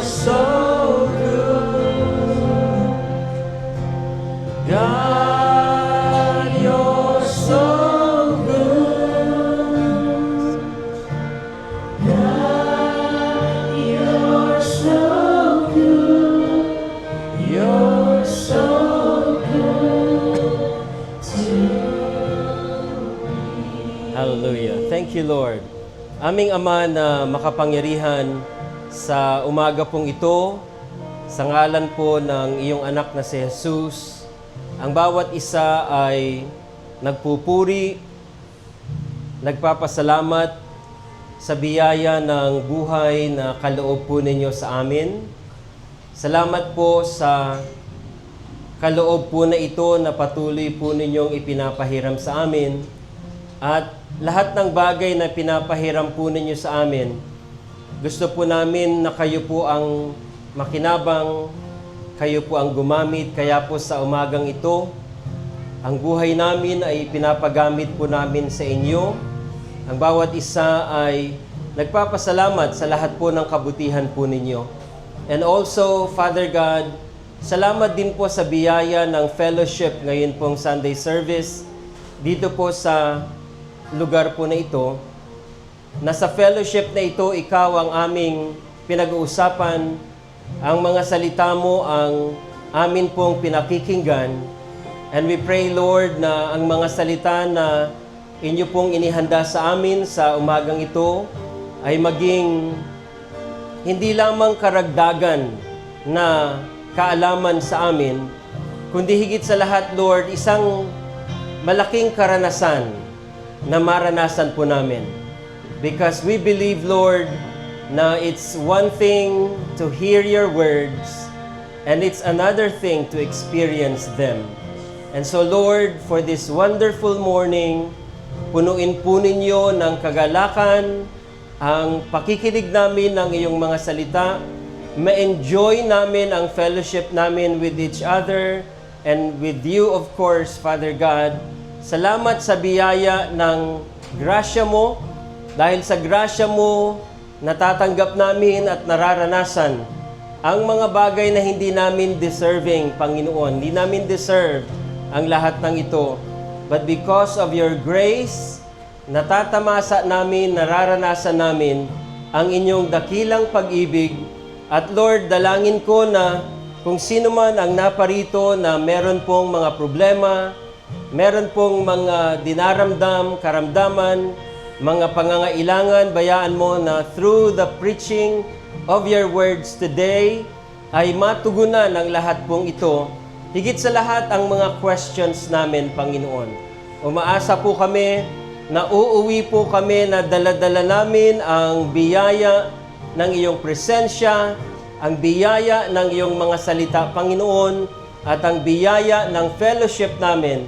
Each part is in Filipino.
so good. God, you're so good. God, you're so good. You're so good to me. Hallelujah. Thank you, Lord. Aming Ama na makapangyarihan, sa umaga pong ito, sa ngalan po ng iyong anak na si Jesus, ang bawat isa ay nagpupuri, nagpapasalamat sa biyaya ng buhay na kaloob po ninyo sa amin. Salamat po sa kaloob po na ito na patuloy po ninyong ipinapahiram sa amin. At lahat ng bagay na pinapahiram po ninyo sa amin, gusto po namin na kayo po ang makinabang, kayo po ang gumamit. Kaya po sa umagang ito, ang buhay namin ay pinapagamit po namin sa inyo. Ang bawat isa ay nagpapasalamat sa lahat po ng kabutihan po ninyo. And also, Father God, salamat din po sa biyaya ng fellowship ngayon pong Sunday service dito po sa lugar po na ito, na sa fellowship na ito, ikaw ang aming pinag-uusapan, ang mga salita mo ang amin pong pinakikinggan. And we pray, Lord, na ang mga salita na inyo pong inihanda sa amin sa umagang ito ay maging hindi lamang karagdagan na kaalaman sa amin, kundi higit sa lahat, Lord, isang malaking karanasan na maranasan po namin. Because we believe, Lord, na it's one thing to hear your words and it's another thing to experience them. And so, Lord, for this wonderful morning, punuin po ninyo ng kagalakan ang pakikinig namin ng iyong mga salita, ma-enjoy namin ang fellowship namin with each other and with you, of course, Father God. Salamat sa biyaya ng grasya mo. Dahil sa grasya mo, natatanggap namin at nararanasan ang mga bagay na hindi namin deserving, Panginoon. Hindi namin deserve ang lahat ng ito. But because of your grace, natatamasa namin, nararanasan namin ang inyong dakilang pag-ibig. At Lord, dalangin ko na kung sino man ang naparito na meron pong mga problema, meron pong mga dinaramdam, karamdaman, mga pangangailangan, bayaan mo na through the preaching of your words today, ay matugunan ang lahat pong ito. Higit sa lahat ang mga questions namin, Panginoon. Umaasa po kami na uuwi po kami na dala-dala namin ang biyaya ng iyong presensya, ang biyaya ng iyong mga salita, Panginoon, at ang biyaya ng fellowship namin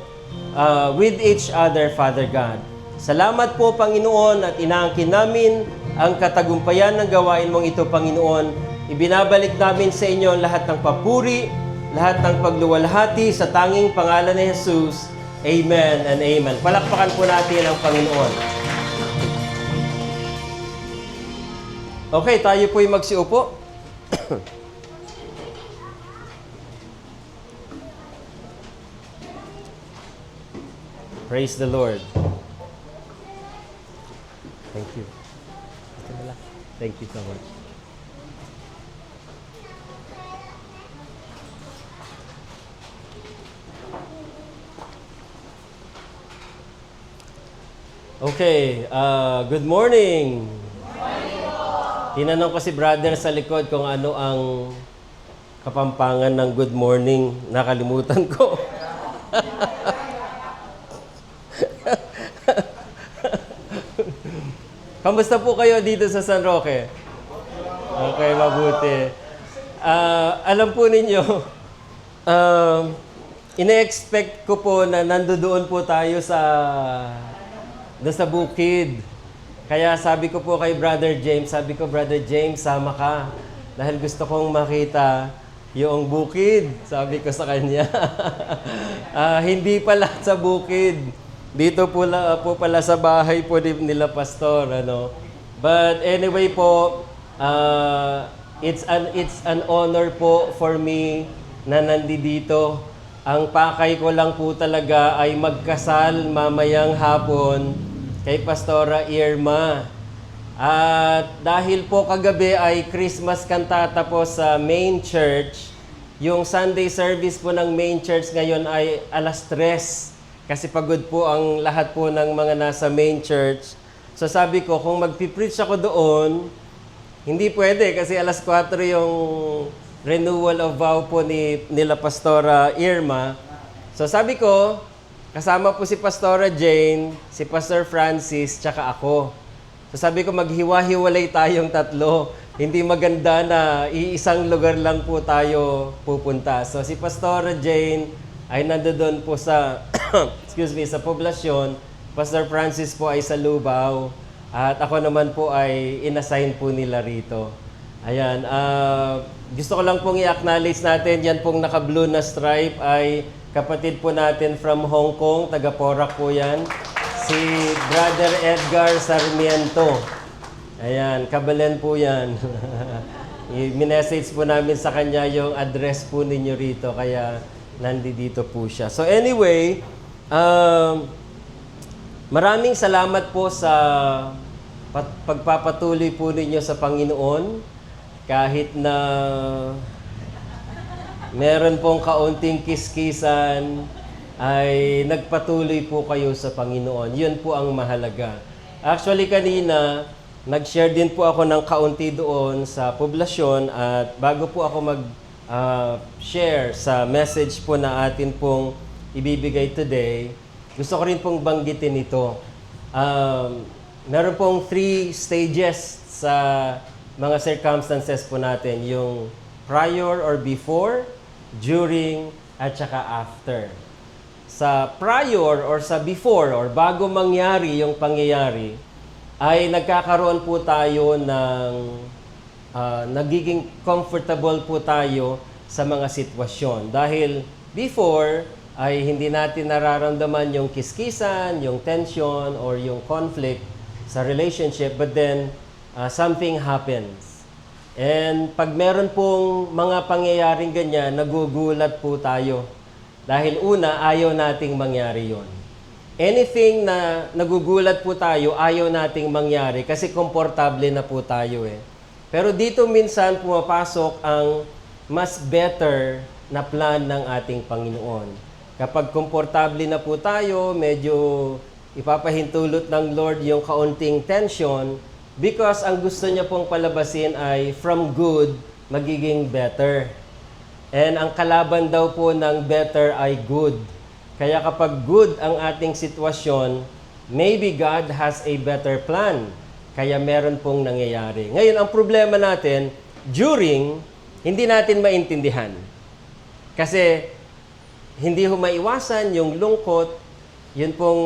with each other, Father God. Salamat po, Panginoon, at inaangkin namin ang katagumpayan ng gawain mong ito, Panginoon. Ibinabalik namin sa inyo lahat ng papuri, lahat ng pagluwalhati sa tanging pangalan ni Jesus. Amen and amen. Palakpakan po natin ang Panginoon. Okay, tayo po'y magsiupo. Praise the Lord. Thank you. Thank you so much. Okay, good morning. Tinanong ko si brother sa likod kung ano ang kapampangan ng good morning. Nakalimutan ko. Kamusta po kayo dito sa San Roque? Okay, mabuti. Alam po ninyo, ine-expect ko po na nandoon po tayo sa bukid. Kaya sabi ko po kay Brother James, Brother James, sama ka. Dahil gusto kong makita yung bukid, sabi ko sa kanya. Hindi pala sa bukid. Dito po pala sa bahay po nila Pastor. But anyway po, It's an honor po for me na nandito. Ang pakay ko lang po talaga ay magkasal mamayang hapon kay Pastora Irma. At dahil po kagabi ay Christmas cantata po sa main church, yung Sunday service po ng main church ngayon ay 3:00 kasi pagod po ang lahat po ng mga nasa main church. So sabi ko, kung magpipreach ako doon, hindi pwede kasi 4:00 yung renewal of vow po nila Pastora Irma. So sabi ko, kasama po si Pastora Jane, si Pastor Francis, tsaka ako. So sabi ko, maghiwa-hiwalay tayong tatlo. Hindi maganda na iisang lugar lang po tayo pupunta. So si Pastora Jane ay nandoon po sa, sa poblasyon. Pastor Francis po ay sa Lubao. At ako naman po ay inassign po nila rito. Ayan, gusto ko lang pong i-acknowledge natin, yan pong naka-blue na stripe ay kapatid po natin from Hong Kong, taga Porac po yan. Si Brother Edgar Sarmiento. Ayan, Kabalen po yan. I-message po namin sa kanya yung address po ninyo rito, kaya nandito po siya. So anyway, maraming salamat po sa pagpapatuloy po ninyo sa Panginoon. Kahit na meron pong kaunting kiskisan, ay nagpatuloy po kayo sa Panginoon. Yun po ang mahalaga. Actually, kanina, nag-share din po ako ng kaunti doon sa poblasyon at bago po ako mag-share sa message po na atin pong ibibigay today, gusto ko rin pong banggitin ito. Meron pong 3 stages sa mga circumstances po natin. Yung prior or before, during, at saka after. Sa prior or sa before or bago mangyari yung pangyayari, ay nagkakaroon po tayo ng nagiging comfortable po tayo sa mga sitwasyon. Dahil before, ay hindi natin nararamdaman yung kiskisan, yung tension, or yung conflict sa relationship, but then something happens. And pag meron pong mga pangyayaring ganyan, nagugulat po tayo. Dahil una, ayaw nating mangyari yon. Anything na nagugulat po tayo, ayaw nating mangyari kasi komportable na po tayo eh. Pero dito minsan pumapasok ang mas better na plan ng ating Panginoon. Kapag komportable na po tayo, medyo ipapahintulot ng Lord yung kaunting tension because ang gusto niya pong palabasin ay from good, magiging better. And ang kalaban daw po ng better ay good. Kaya kapag good ang ating sitwasyon, maybe God has a better plan. Kaya meron pong nangyayari. Ngayon, ang problema natin, during, hindi natin maintindihan. Kasi hindi ho maiwasan yung lungkot. Yun pong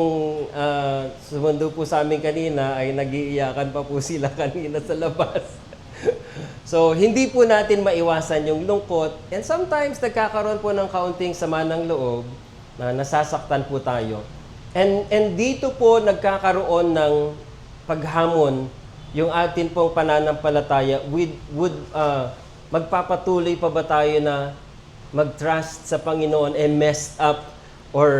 sumundo po sa amin kanina ay nag-iiyakan pa po sila kanina sa labas. So, hindi po natin maiwasan yung lungkot. And sometimes, nagkakaroon po ng kaunting sama ng loob na nasasaktan po tayo. And dito po nagkakaroon ng paghamon yung atin pong pananampalataya. Magpapatuloy pa ba tayo na mag-trust sa Panginoon messed up or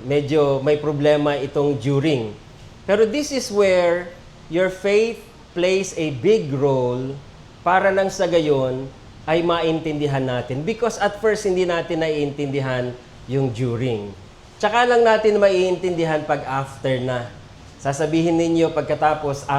medyo may problema itong during. Pero this is where your faith plays a big role para nang sa gayon ay maintindihan natin. Because at first, hindi natin naiintindihan yung during. Tsaka lang natin maiintindihan pag after na. Sasabihin ninyo pagkatapos,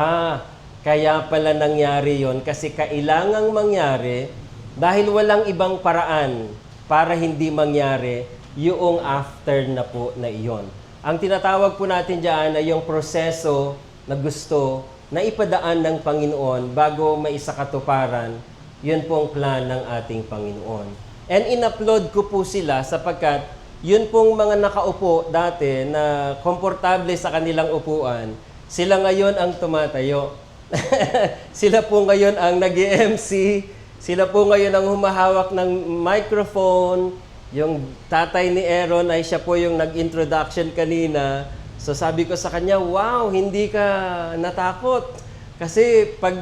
kaya pala nangyari yon kasi kailangang mangyari dahil walang ibang paraan para hindi mangyari yung after na po na iyon. Ang tinatawag po natin dyan ay yung proseso na gusto na ipadaan ng Panginoon bago maisakatuparan, yun pong plan ng ating Panginoon. And in-upload ko po sila sapagkat yun pong mga nakaupo dati na komportable sa kanilang upuan, sila ngayon ang tumatayo. Sila po ngayon ang nag-MC, sila po ngayon ang humahawak ng microphone. Yung tatay ni Aaron ay siya po yung nag-introduction kanina. So sabi ko sa kanya, wow, hindi ka natakot. Kasi pag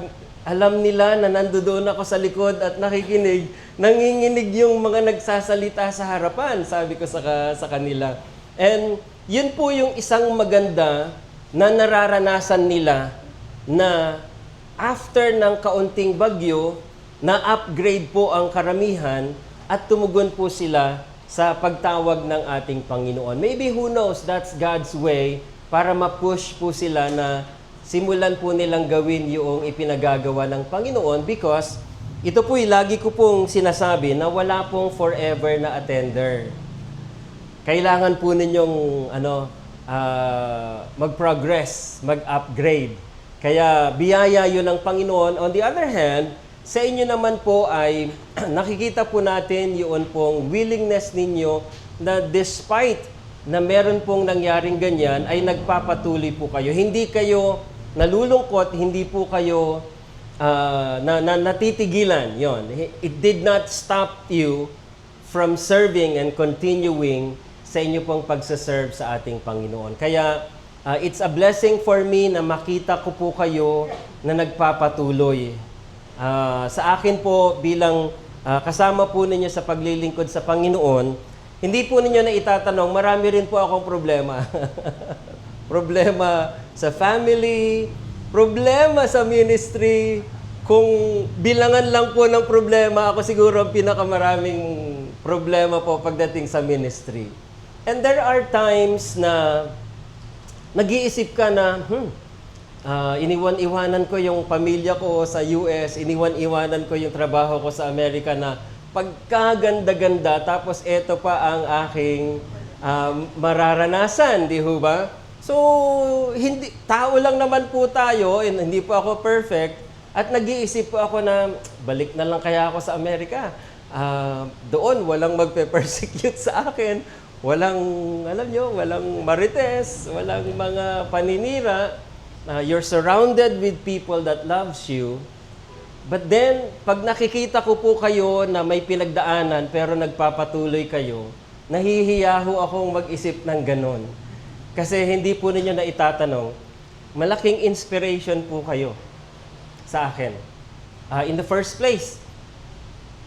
Alam nila na nandoon ako sa likod at nakikinig, nanginginig yung mga nagsasalita sa harapan, sabi ko sa kanila. And yun po yung isang maganda na nararanasan nila na after ng kaunting bagyo, na-upgrade po ang karamihan at tumugon po sila sa pagtawag ng ating Panginoon. Maybe who knows, that's God's way para ma-push po sila na simulan po nilang gawin yung ipinagagawa ng Panginoon because ito po'y lagi ko pong sinasabi na wala pong forever na attender. Kailangan po ninyong mag-progress, mag-upgrade. Kaya biyaya yun ng Panginoon. On the other hand, sa inyo naman po ay nakikita po natin yun pong willingness ninyo na despite na meron pong nangyaring ganyan, ay nagpapatuloy po kayo. Hindi kayo nalulungkot, hindi po kayo natitigilan. Yon. It did not stop you from serving and continuing sa inyo pong pagsaserve sa ating Panginoon. Kaya it's a blessing for me na makita ko po kayo na nagpapatuloy. Sa akin po bilang kasama po ninyo sa paglilingkod sa Panginoon, hindi po ninyo na itatanong, marami rin po akong problema. Problema sa family, problema sa ministry. Kung bilangan lang po ng problema, ako siguro ang pinakamaraming problema po pagdating sa ministry. And there are times na nag-iisip ka na, iniwan-iwanan ko yung pamilya ko sa US, iniwan-iwanan ko yung trabaho ko sa Amerika na pagkaganda-ganda, tapos ito pa ang aking mararanasan, di ho ba? So, tao lang naman po tayo, and hindi po ako perfect, at nag-iisip po ako na, balik na lang kaya ako sa Amerika. Doon, walang magpe-persecute sa akin, walang, alam nyo, walang marites, walang mga paninira. You're surrounded with people that loves you. But then, pag nakikita ko po kayo na may pinagdaanan pero nagpapatuloy kayo, nahihiya ho akong mag-isip ng ganon. Kasi hindi po ninyo na itatanong, malaking inspiration po kayo sa akin. In the first place,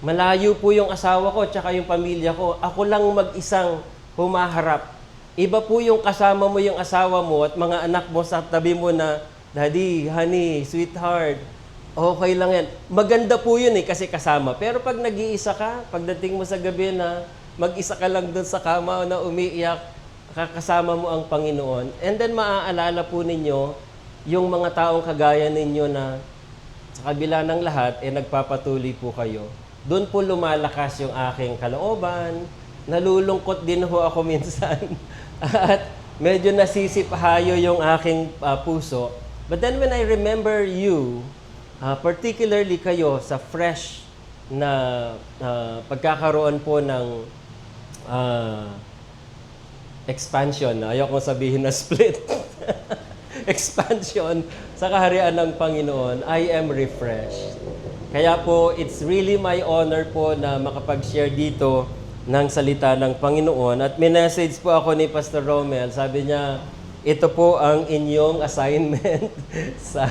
malayo po yung asawa ko tsaka yung pamilya ko. Ako lang mag-isang humaharap. Iba po yung kasama mo yung asawa mo at mga anak mo sa tabi mo na, Daddy, honey, sweetheart, okay lang yan. Maganda po yun kasi kasama. Pero pag nag-iisa ka, pagdating mo sa gabi na mag-isa ka lang doon sa kama na umiiyak, kakasama mo ang Panginoon. And then maaalala po ninyo yung mga taong kagaya ninyo na sa kabila ng lahat, nagpapatuloy po kayo. Doon po lumalakas yung aking kalooban. Nalulungkot din ho ako minsan. At medyo nasisipahayo yung aking puso. But then when I remember you, particularly kayo sa fresh na pagkakaroon po ng expansion, ayoko sabihin na split, expansion sa kaharian ng Panginoon, I am refreshed. Kaya po, it's really my honor po na makapag-share dito ng salita ng Panginoon. At may message po ako ni Pastor Romel, sabi niya, ito po ang inyong assignment sa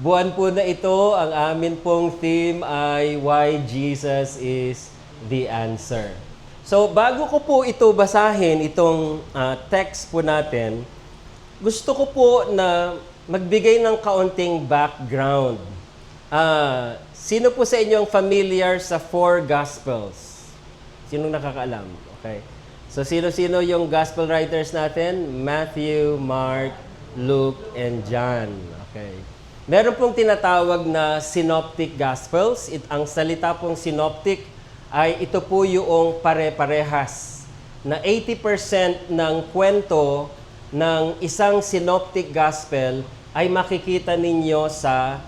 buwan po na ito. Ang amin pong theme ay Why Jesus is the Answer. So, bago ko po ito basahin, itong text po natin, gusto ko po na magbigay ng kaunting background. Sino po sa inyong familiar sa four Gospels? Sinong nakakaalam? Okay. So, sino-sino yung gospel writers natin? Matthew, Mark, Luke, and John. Okay. Meron pong tinatawag na synoptic gospels. Ang salita pong synoptic ay ito po yung pare-parehas na 80% ng kwento ng isang synoptic gospel ay makikita ninyo sa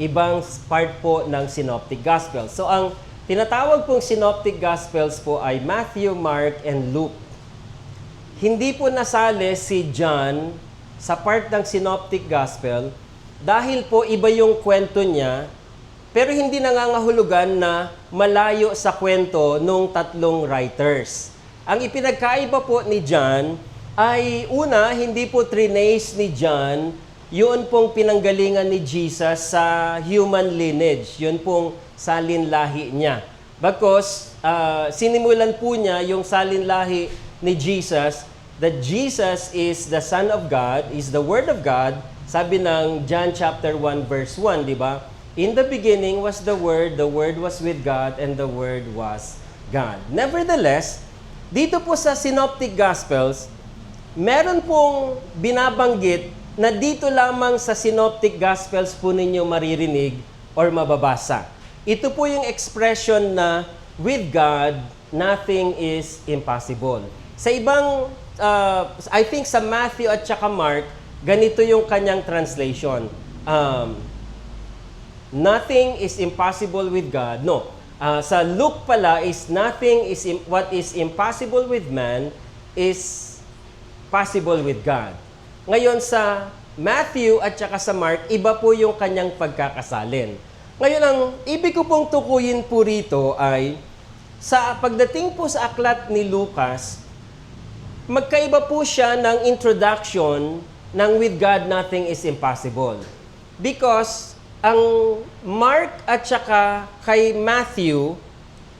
ibang part po ng synoptic gospel. So, ang tinatawag pong synoptic gospels po ay Matthew, Mark, and Luke. Hindi po nasali si John sa part ng synoptic gospel dahil po iba yung kwento niya, pero hindi nangangahulugan na malayo sa kwento nung tatlong writers. Ang ipinagkaiba po ni John ay una, hindi po trinace ni John yun pong pinanggalingan ni Jesus sa human lineage. Yun pong salinlahi niya. Bagkus, sinimulan po niya yung salinlahi ni Jesus, that Jesus is the Son of God, is the Word of God. Sabi ng John chapter 1 verse 1, di ba? In the beginning was the Word was with God, and the Word was God. Nevertheless, dito po sa Synoptic Gospels, meron pong binabanggit na dito lamang sa Synoptic Gospels po ninyo maririnig or mababasa. Ito po yung expression na, with God, nothing is impossible. Sa ibang, I think sa Matthew at saka Mark, ganito yung kanyang translation. Nothing is impossible with God. No. Sa Luke pala is what is impossible with man is possible with God. Ngayon sa Matthew at saka sa Mark, iba po yung kanyang pagkakasalin. Ngayon, ang ibig ko pong tukuyin po rito ay, sa pagdating po sa aklat ni Lucas, magkaiba po siya ng introduction ng with God nothing is impossible. Because ang Mark at saka kay Matthew,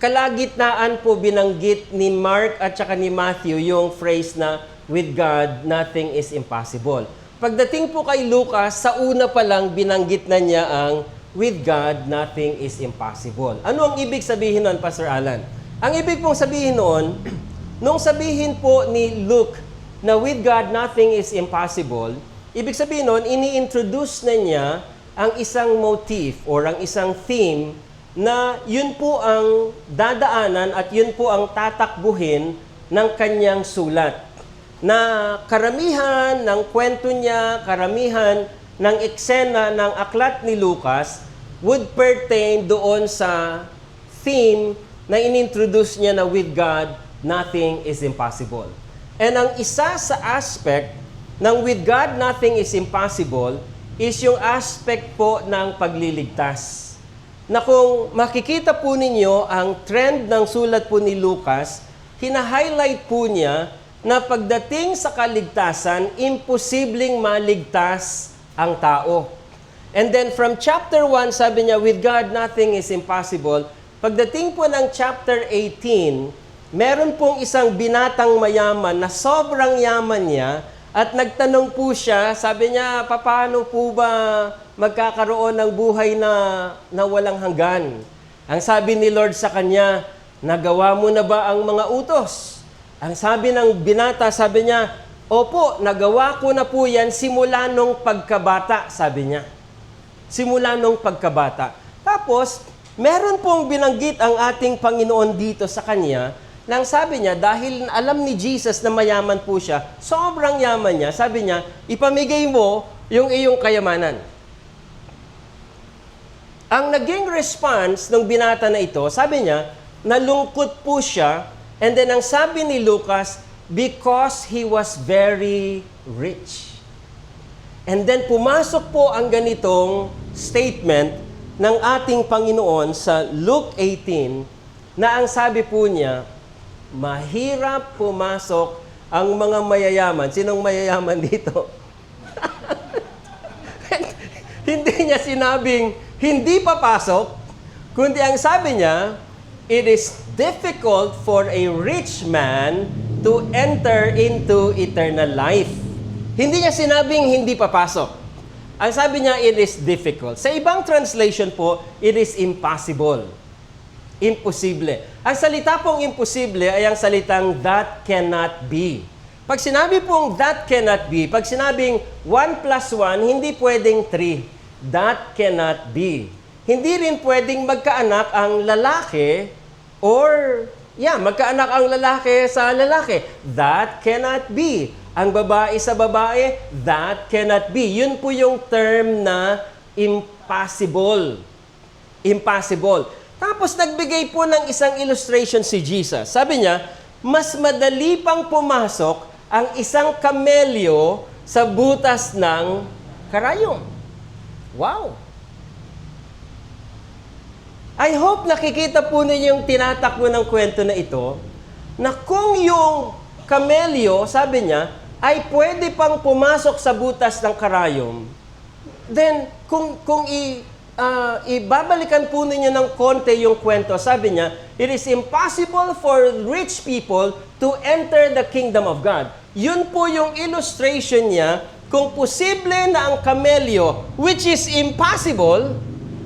kalagitnaan po binanggit ni Mark at saka ni Matthew yung phrase na with God, nothing is impossible. Pagdating po kay Lucas, sa una pa lang binanggit na niya ang with God, nothing is impossible. Ano ang ibig sabihin noon, Pastor Alan? Ang ibig pong sabihin noon, nung sabihin po ni Luke na with God, nothing is impossible, ibig sabihin noon, ini-introduce na niya ang isang motif or ang isang theme na yun po ang dadaanan at yun po ang tatakbuhin ng kanyang sulat. Na karamihan ng kwento niya, karamihan ng eksena ng aklat ni Lucas would pertain doon sa theme na inintroduce niya na with God, nothing is impossible. And ang isa sa aspect ng with God, nothing is impossible is yung aspect po ng pagliligtas. Na kung makikita po ninyo ang trend ng sulat po ni Lucas, hina-highlight po niya na pagdating sa kaligtasan, imposibleng maligtas ang tao. And then from chapter 1, sabi niya, with God, nothing is impossible. Pagdating po ng chapter 18, meron pong isang binatang mayaman na sobrang yaman niya at nagtanong po siya, sabi niya, paano po ba magkakaroon ng buhay na walang hanggan? Ang sabi ni Lord sa kanya, nagawa mo na ba ang mga utos? Ang sabi ng binata, sabi niya, opo, nagawa ko na po yan simula nung pagkabata, sabi niya. Simula nung pagkabata. Tapos, meron pong binanggit ang ating Panginoon dito sa kanya, nang sabi niya, dahil alam ni Jesus na mayaman po siya, sobrang yaman niya, sabi niya, ipamigay mo yung iyong kayamanan. Ang naging response ng binata na ito, sabi niya, nalungkot po siya. And then ang sabi ni Lucas, because he was very rich. And then pumasok po ang ganitong statement ng ating Panginoon sa Luke 18 na ang sabi po niya, mahirap pumasok ang mga mayayaman. Sinong mayayaman dito? Hindi niya sinabing hindi papasok, kundi ang sabi niya, it is difficult for a rich man to enter into eternal life. Hindi niya sinabing hindi papasok. Ang sabi niya, it is difficult. Sa ibang translation po, it is impossible. Imposible. Ang salita pong imposible ay ang salitang that cannot be. Pag sinabi pong that cannot be, pag sinabing 1 plus 1, hindi pwedeng 3. That cannot be. Hindi rin pwedeng magkaanak ang lalaki or, magkaanak ang lalaki sa lalaki. That cannot be. Ang babae sa babae, that cannot be. Yun po yung term na impossible. Impossible. Tapos nagbigay po ng isang illustration si Jesus. Sabi niya, mas madali pang pumasok ang isang kamelyo sa butas ng karayom. Wow! I hope nakikita po ninyo yung tinatakbo ng kwento na ito, na kung yung kamelyo, sabi niya, ay pwede pang pumasok sa butas ng karayom, Then, ibabalikan po ninyo ng konti yung kwento, sabi niya, it is impossible for rich people to enter the kingdom of God. Yun po yung illustration niya kung posible na ang kamelyo, which is impossible,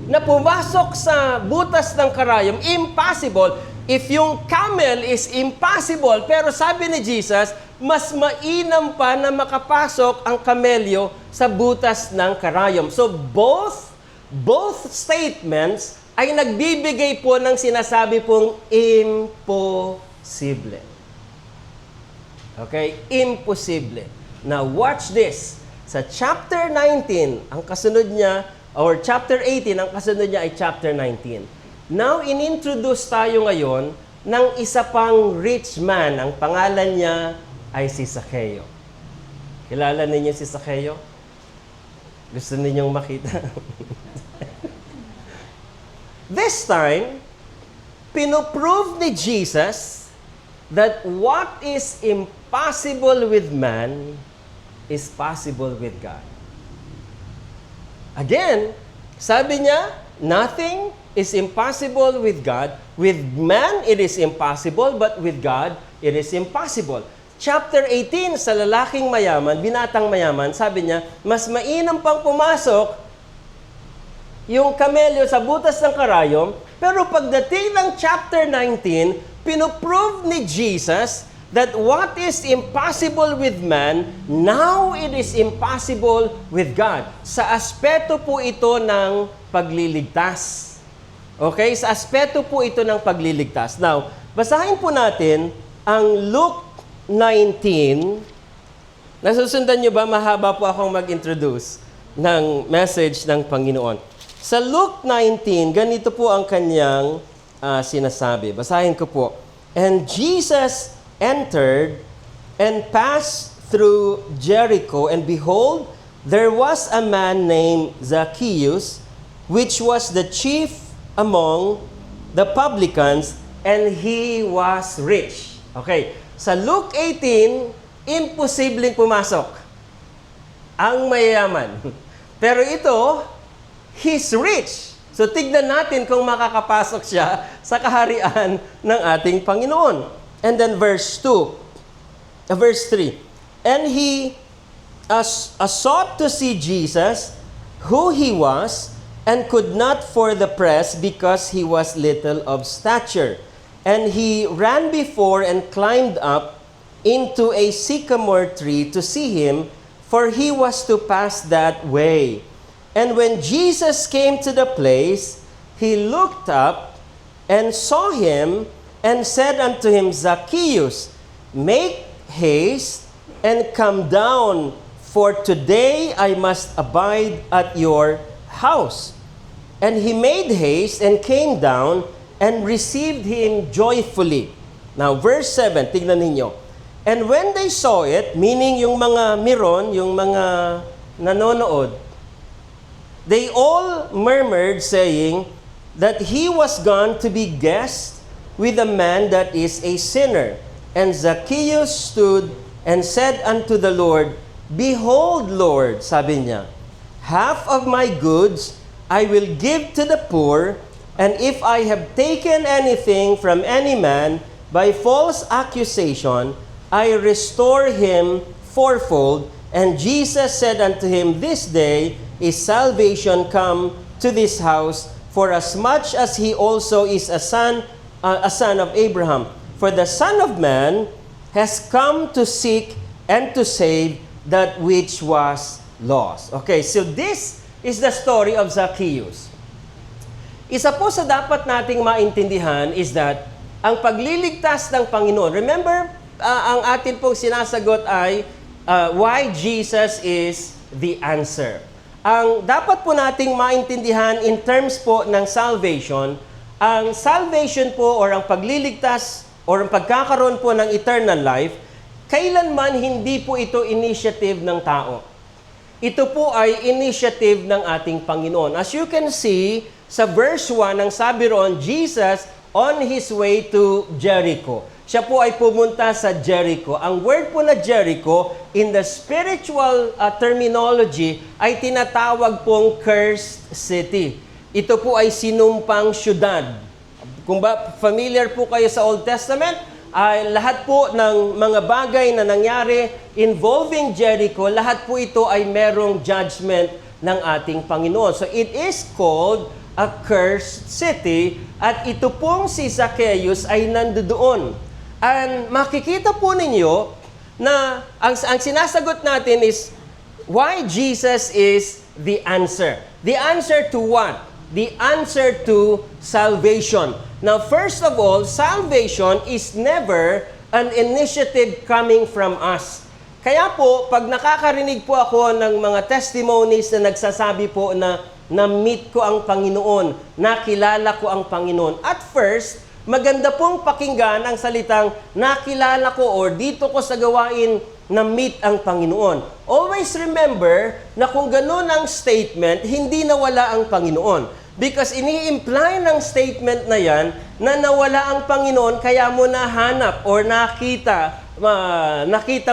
na pumasok sa butas ng karayom, impossible. If yung camel is impossible, pero sabi ni Jesus, mas mainam pa na makapasok ang kamelyo sa butas ng karayom. So both statements ay nagbibigay po ng sinasabi pong imposible. Okay? Imposible. Now, watch this. Sa chapter 19, ang kasunod niya, or chapter 18, ang kasunod niya ay chapter 19. Now, inintroduce tayo ngayon ng isa pang rich man. Ang pangalan niya ay si Zacchaeus. Kilala ninyo si Zacchaeus? Gusto ninyong makita? This time, pinoprove ni Jesus that what is impossible with man is possible with God. Again, sabi niya, nothing is impossible with God. With man, it is impossible, but with God, it is impossible. Chapter 18, sa lalaking mayaman, binatang mayaman, sabi niya, mas mainam pang pumasok yung kamelyo sa butas ng karayom, pero pagdating ng chapter 19, pinoprove ni Jesus that what is impossible with man, now it is impossible with God. Sa aspeto po ito ng pagliligtas. Okay? Sa aspeto po ito ng pagliligtas. Now, basahin po natin ang Luke 19. Nasusundan nyo ba? Mahaba po akong mag-introduce ng message ng Panginoon. Sa Luke 19, ganito po ang kanyang sinasabi. Basahin ko po. And Jesus entered and passed through Jericho, and behold, there was a man named Zacchaeus, which was the chief among the publicans, and he was rich. Okay. Sa Luke 18, imposibleng pumasok ang mayayaman. Pero ito, he's rich. So tignan natin kung makakapasok siya sa kaharian ng ating Panginoon. And then verse 3. And he sought to see Jesus, who he was, and could not for the press, because he was little of stature. And he ran before and climbed up into a sycamore tree to see him, for he was to pass that way. And when Jesus came to the place, he looked up and saw him and said unto him, Zacchaeus, make haste and come down, for today I must abide at your house. And he made haste and came down and received him joyfully. Now, verse 7, tignan ninyo. And when they saw it, meaning yung mga miron, yung mga nanonood, they all murmured, saying that he was gone to be guest with a man that is a sinner. And Zacchaeus stood and said unto the Lord, Behold, Lord, sabi niya, half of my goods I will give to the poor, and if I have taken anything from any man by false accusation, I restore him fourfold. And Jesus said unto him, This day is salvation come to this house, for as much as he also is a son of Abraham. For the Son of Man has come to seek and to save that which was lost. Okay, so this is the story of Zacchaeus. Isa po sa dapat nating maintindihan is that ang pagliligtas ng Panginoon, remember, ang atin pong sinasagot ay why Jesus is the answer. Ang dapat po nating maintindihan in terms po ng salvation, ang salvation po or ang pagliligtas or ang pagkakaroon po ng eternal life, kailanman hindi po ito initiative ng tao. Ito po ay initiative ng ating Panginoon. As you can see, sa verse 1, ang sabi roon, Jesus on his way to Jericho. Siya po ay pumunta sa Jericho. Ang word po na Jericho, in the spiritual terminology, ay tinatawag pong cursed city. Ito po ay sinumpang syudad. Kung familiar po kayo sa Old Testament, ay lahat po ng mga bagay na nangyari involving Jericho, lahat po ito ay merong judgment ng ating Panginoon. So it is called a cursed city, at ito pong si Zacchaeus ay nandoon. And makikita po ninyo na ang sinasagot natin is why Jesus is the answer. The answer to what? The answer to salvation. Now, first of all, salvation is never an initiative coming from us. Kaya po, pag nakakarinig po ako ng mga testimonies na nagsasabi po na na-meet ko ang Panginoon, nakilala ko ang Panginoon. At first, maganda pong pakinggan ang salitang nakilala ko or dito ko sa gawain na-meet ang Panginoon. Always remember na kung ganun ang statement, hindi nawala ang Panginoon. Because ini-imply ng statement na yan na nawala ang Panginoon kaya mo nahanap or nakita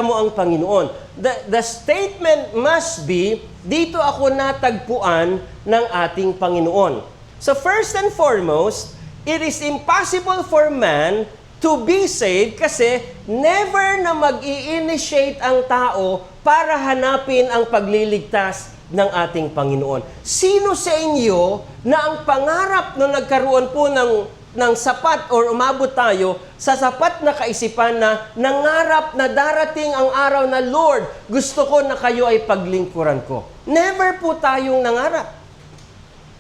mo ang Panginoon. The statement must be, dito ako natagpuan ng ating Panginoon. So first and foremost, it is impossible for man to be saved kasi never na mag-i-initiate ang tao para hanapin ang pagliligtas ng ating Panginoon. Sino sa inyo na ang pangarap nung nagkaroon po ng sapat or umabot tayo sa sapat na kaisipan na nangarap na darating ang araw na, Lord, gusto ko na kayo ay paglingkuran ko. Never po tayong nangarap.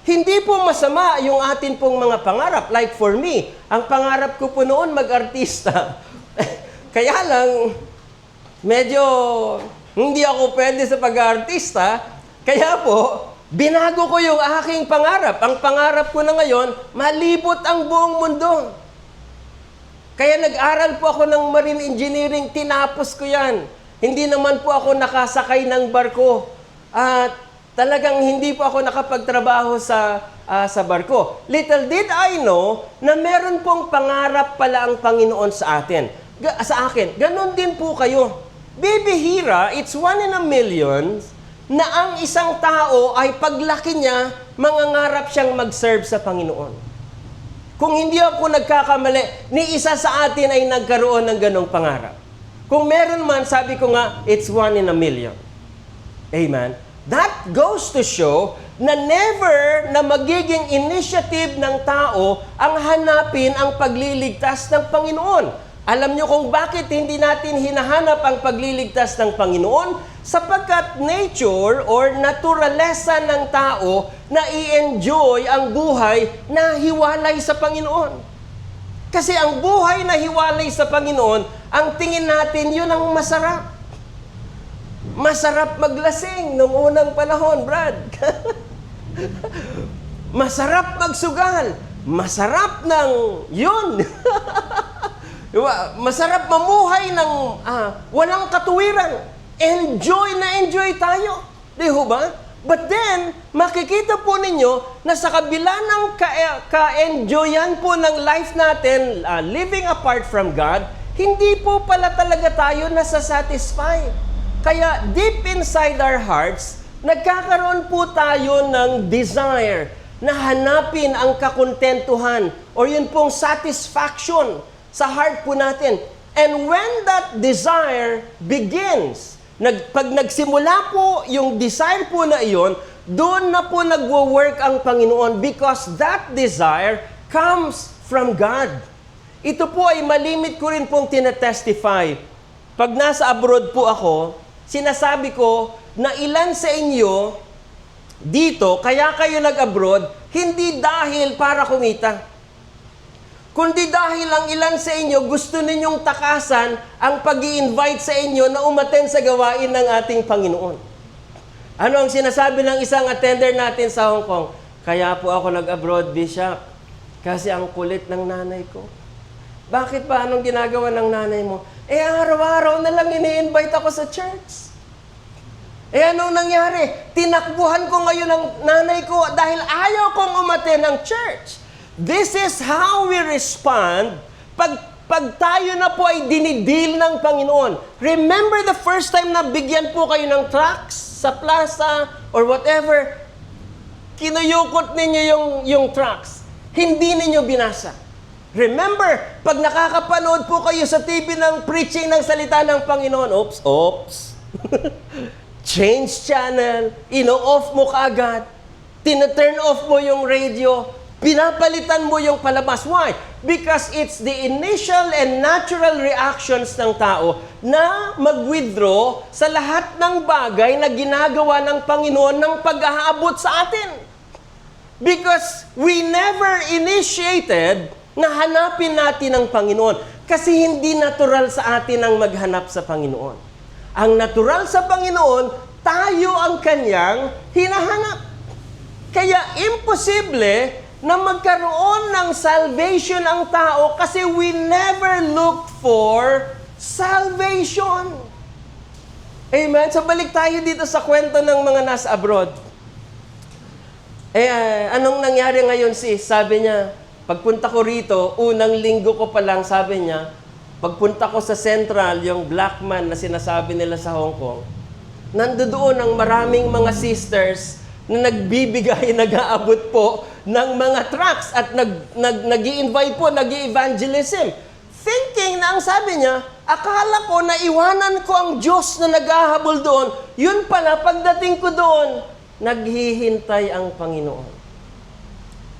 Hindi po masama yung atin pong mga pangarap. Like for me, ang pangarap ko po noon mag-artista. Kaya lang, medyo hindi ako pwede sa pag-artista. Kaya po, binago ko yung aking pangarap. Ang pangarap ko na ngayon, malibot ang buong mundo. Kaya nag-aral po ako ng marine engineering, tinapos ko yan. Hindi naman po ako nakasakay ng barko. At talagang hindi po ako nakapagtrabaho sa barko. Little did I know na meron pong pangarap pala ang Panginoon sa atin. Sa akin. Ganon din po kayo. Bibihira, it's 1 in a million na ang isang tao ay paglaki niya, mangangarap siyang mag-serve sa Panginoon. Kung hindi ako nagkakamali, ni isa sa atin ay nagkaroon ng ganong pangarap. Kung meron man, sabi ko nga, it's 1 in a million. Amen? That goes to show na never na magiging initiative ng tao ang hanapin ang pagliligtas ng Panginoon. Alam nyo kung bakit hindi natin hinahanap ang pagliligtas ng Panginoon? Sapagkat nature or naturalesa ng tao na i-enjoy ang buhay na hiwalay sa Panginoon. Kasi ang buhay na hiwalay sa Panginoon, ang tingin natin yun ang masarap. Masarap maglasing nung unang panahon, Brad. Masarap magsugal. Masarap ng yun. Masarap mamuhay ng walang katuwiran. Enjoy na enjoy tayo. Di ho ba? But then, makikita po ninyo na sa kabila ng ka-enjoyan po ng life natin, living apart from God, hindi po pala talaga tayo nasa-satisfy. Kaya deep inside our hearts, nagkakaroon po tayo ng desire na hanapin ang kakontentuhan or yun pong satisfaction sa heart po natin. And when that desire begins, pag nagsimula po yung desire po na iyon, doon na po nagwo-work ang Panginoon because that desire comes from God. Ito po ay malimit ko rin pong tinatestify. Pag nasa abroad po ako, sinasabi ko na ilan sa inyo dito, kaya kayo nag-abroad, hindi dahil para kumita. Kundi dahil ang ilan sa inyo gusto ninyong takasan ang pag-i-invite sa inyo na umattend sa gawain ng ating Panginoon. Ano ang sinasabi ng isang attender natin sa Hong Kong? Kaya po ako nag-abroad, Bishop, kasi ang kulit ng nanay ko. Bakit ba? Anong ginagawa ng nanay mo? Araw-araw na lang ini-invite ako sa church. Anong nangyari? Tinakbuhan ko ngayon ng nanay ko dahil ayaw kong umattend ng church. This is how we respond pag tayo na po ay dinidil ng Panginoon. Remember the first time na bigyan po kayo ng tracts sa plaza or whatever, kinuyukot ninyo yung tracts. Hindi ninyo binasa. Remember, pag nakakapanood po kayo sa TV ng preaching ng salita ng Panginoon, oops, change channel, ino-off mo kaagad, tina-turn off mo yung radio, pinapalitan mo yung palabas. Why? Because it's the initial and natural reactions ng tao na mag-withdraw sa lahat ng bagay na ginagawa ng Panginoon ng pag-aabot sa atin. Because we never initiated na hanapin natin ang Panginoon. Kasi hindi natural sa atin ang maghanap sa Panginoon. Ang natural sa Panginoon, tayo ang Kanyang hinahanap. Kaya imposible na magkaroon ng salvation ang tao kasi we never look for salvation. Amen? So balik tayo dito sa kwento ng mga nasa abroad. Anong nangyari ngayon sis? Sabi niya, pagpunta ko rito, unang linggo ko pa lang, sabi niya, pagpunta ko sa Central, yung black man na sinasabi nila sa Hong Kong, nandoon ang maraming mga sisters na nagbibigay, nag-aabot po ng mga tracts at nag-i-invite po, nag-i-evangelism. Thinking na ang sabi niya, akala ko na iwanan ko ang Diyos na nag-ahabol doon. Yun pala, pagdating ko doon, naghihintay ang Panginoon.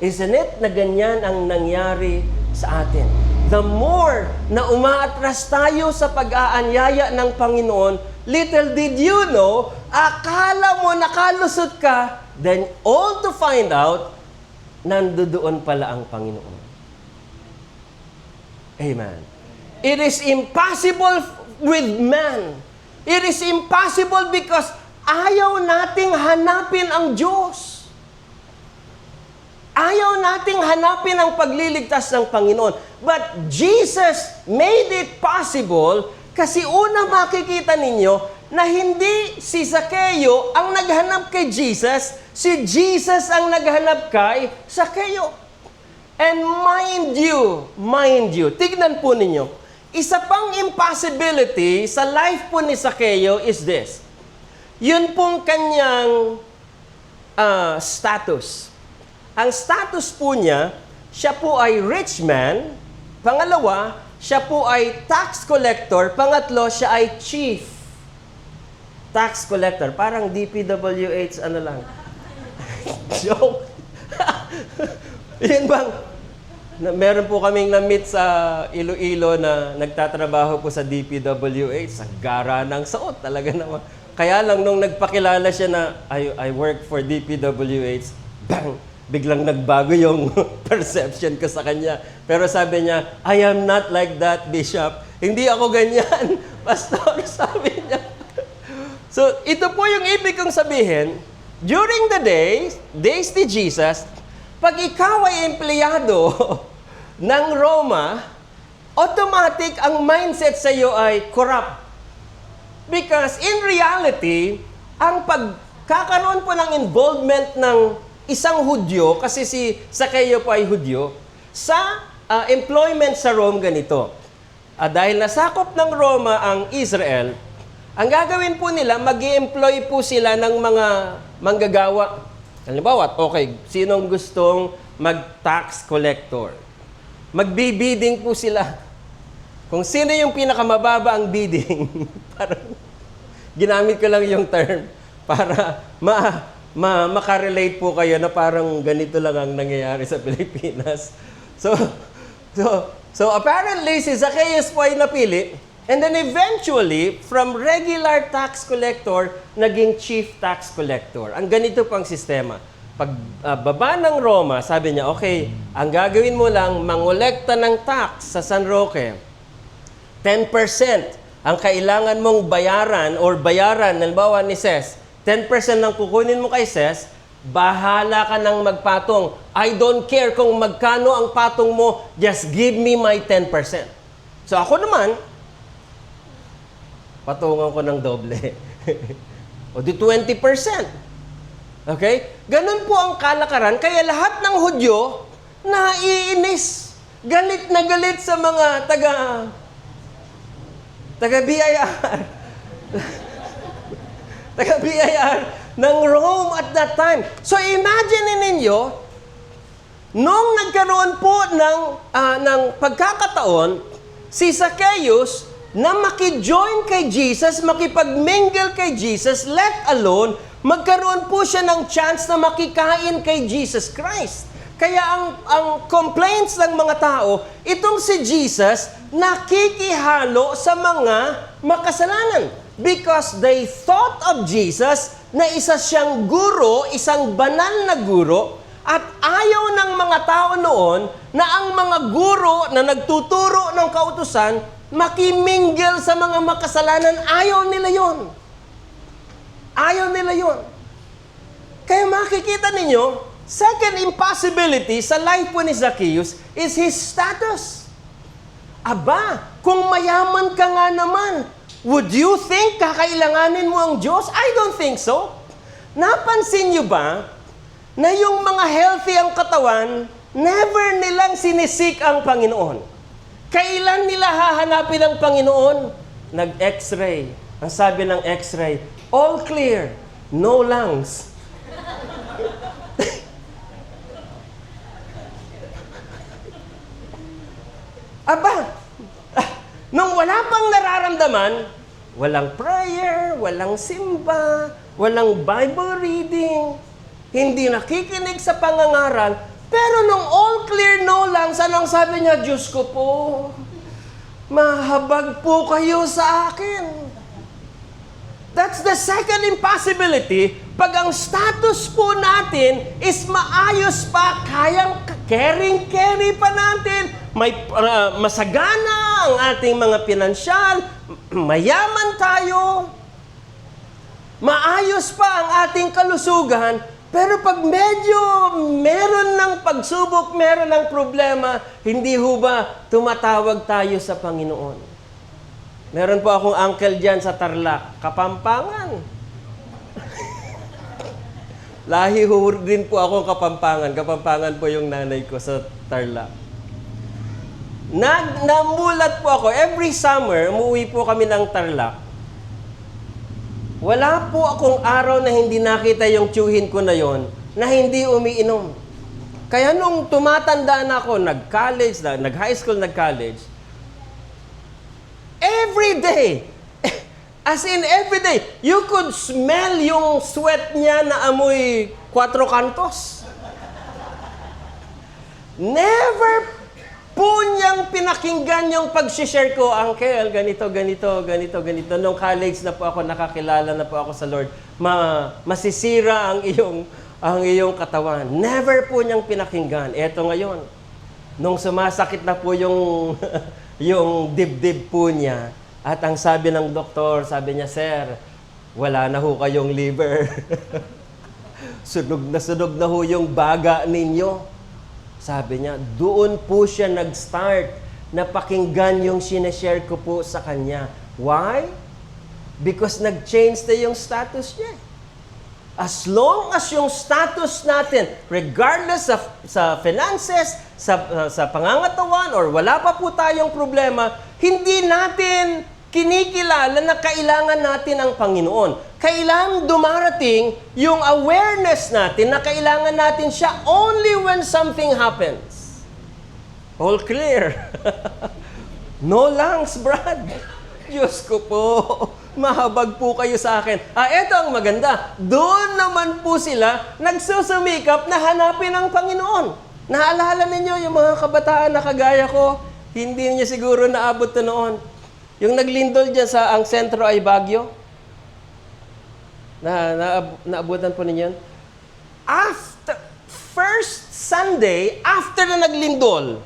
Isn't it na ganyan ang nangyari sa atin? The more na umaatras tayo sa pag-aanyaya ng Panginoon, little did you know, akala mo nakalusot ka, then all to find out, nandoon pala ang Panginoon. Amen. It is impossible with man. It is impossible because ayaw nating hanapin ang Diyos. Ayaw nating hanapin ang pagliligtas ng Panginoon. But Jesus made it possible kasi una makikita ninyo na hindi si Zaccheo ang naghanap kay Jesus, si Jesus ang naghanap kay Zaccheo. And mind you, tignan po ninyo, isa pang impossibility sa life po ni Zaccheo is this. Yun pong kanyang status. Ang status po niya, siya po ay rich man. Pangalawa, siya po ay tax collector. Pangatlo, siya ay chief tax collector. Parang DPWH, ano lang. Joke. Yun bang, meron po kaming na-meet sa Iloilo na nagtatrabaho po sa DPWH. Sa gara ng suot, talaga naman. Kaya lang, nung nagpakilala siya na, I work for DPWH, bang! Biglang nagbago yung perception ko sa kanya. Pero sabi niya, I am not like that, Bishop. Hindi ako ganyan, Pastor, sabi niya. So, ito po yung ibig kong sabihin, during the days ni Jesus, pag ikaw ay empleyado ng Roma, automatic ang mindset sa iyo ay corrupt. Because in reality, ang pagkakaroon po ng involvement ng isang Hudyo, kasi si Zaccheo po ay Hudyo, sa employment sa Rome ganito. Dahil nasakop ng Roma ang Israel, ang gagawin po nila, mag-i-employ po sila ng mga manggagawa. Halimbawa, okay, sinong gustong mag-tax collector? Magbi-bidding po sila. Kung sino yung pinakamababa ang bidding, parang ginamit ko lang yung term para makarelate po kayo na parang ganito lang ang nangyayari sa Pilipinas. So apparently, si Zacchaeus po ay napili. And then eventually, from regular tax collector, naging chief tax collector. Ang ganito pang sistema. Pag baba ng Roma, sabi niya, okay, ang gagawin mo lang, mangolekta ng tax sa San Roque. 10% ang kailangan mong bayaran or bayaran, halimbawa ni Ses, 10% ng kukunin mo kay Ses, bahala ka nang magpatong. I don't care kung magkano ang patong mo, just give me my 10%. So ako naman, patungan ko ng doble. O di 20%. Okay? Ganun po ang kalakaran. Kaya lahat ng Hudyo, naiinis, galit na galit sa mga taga-BIR. Taga-BIR ng Rome at that time. So imagine ninyo, nung nagkaroon po ng pagkakataon, si Zacchaeus na makijoin kay Jesus, makipag-mingle kay Jesus, let alone, magkaroon po siya ng chance na makikain kay Jesus Christ. Kaya ang complaints ng mga tao, itong si Jesus, nakikihalo sa mga makasalanan. Because they thought of Jesus na isa siyang guro, isang banal na guro, at ayaw ng mga tao noon na ang mga guro na nagtuturo ng kautusan makimingle sa mga makasalanan. Ayaw nila yon. Ayaw nila yon. Kaya makikita ninyo, second impossibility sa life po ni Zacchaeus is his status. Aba, kung mayaman ka nga naman, would you think kakailanganin mo ang Diyos? I don't think so. Napansin niyo ba na yung mga healthy ang katawan, never nilang sinisik ang Panginoon? Kailan nila hahanapin ang Panginoon? Nag-x-ray. Ang sabi ng x-ray, all clear, no lungs. Aba, nung wala pang nararamdaman, walang prayer, walang simba, walang Bible reading, hindi nakikinig sa pangangaral, pero nung all clear, no lang, anong sabi niya? Diyos ko po, mahabag po kayo sa akin. That's the second impossibility. Pag ang status po natin is maayos pa, kayang caring-carry pa natin, may masagana ang ating mga pinansyal, mayaman tayo, maayos pa ang ating kalusugan, pero pag medyo meron ng pagsubok, meron ng problema, hindi ho ba tumatawag tayo sa Panginoon? Meron po akong uncle dyan sa Tarlac, Kapampangan. Lahi ho din po ako Kapampangan. Kapampangan po yung nanay ko sa Tarlac. Namulat po ako. Every summer, umuwi po kami ng Tarlac. Wala po akong araw na hindi nakita yung tiyuhin ko na yon na hindi umiinom. Kaya nung tumatanda na ako, nag-college, nag-high school, nag-college, every day, as in every day, you could smell yung sweat niya na amoy 4 kantos. Never po niyang pinakinggan yung pag-share ko, Uncle, ganito, ganito, ganito, ganito. Nung college na po ako, nakakilala na po ako sa Lord, masisira ang iyong katawan. Never po niyang pinakinggan. Eto ngayon, nung sumasakit na po yung, yung dibdib po niya, at ang sabi ng doktor, sabi niya, Sir, wala na ho kayong liver. Sunog na ho yung baga ninyo. Sabi niya, doon po siya nag-start na pakinggan yung sinashare ko po sa kanya. Why? Because nag-change na yung status niya. As long as yung status natin, regardless sa finances, sa pangangatawan, or wala pa po tayong problema, hindi natin kinikilala na kailangan natin ang Panginoon. Kailangan dumarating yung awareness natin na kailangan natin siya only when something happens. All clear. No lungs, Brad. Diyos ko po, mahabag po kayo sa akin. Eto ang maganda. Doon naman po sila nagsusumikap na hanapin ang Panginoon. Naalala ninyo yung mga kabataan na kagaya ko, hindi niya siguro naabot na noon. Yung naglindol dyan sa ang sentro ay Baguio. Naabutan po ninyo. First Sunday, after na naglindol,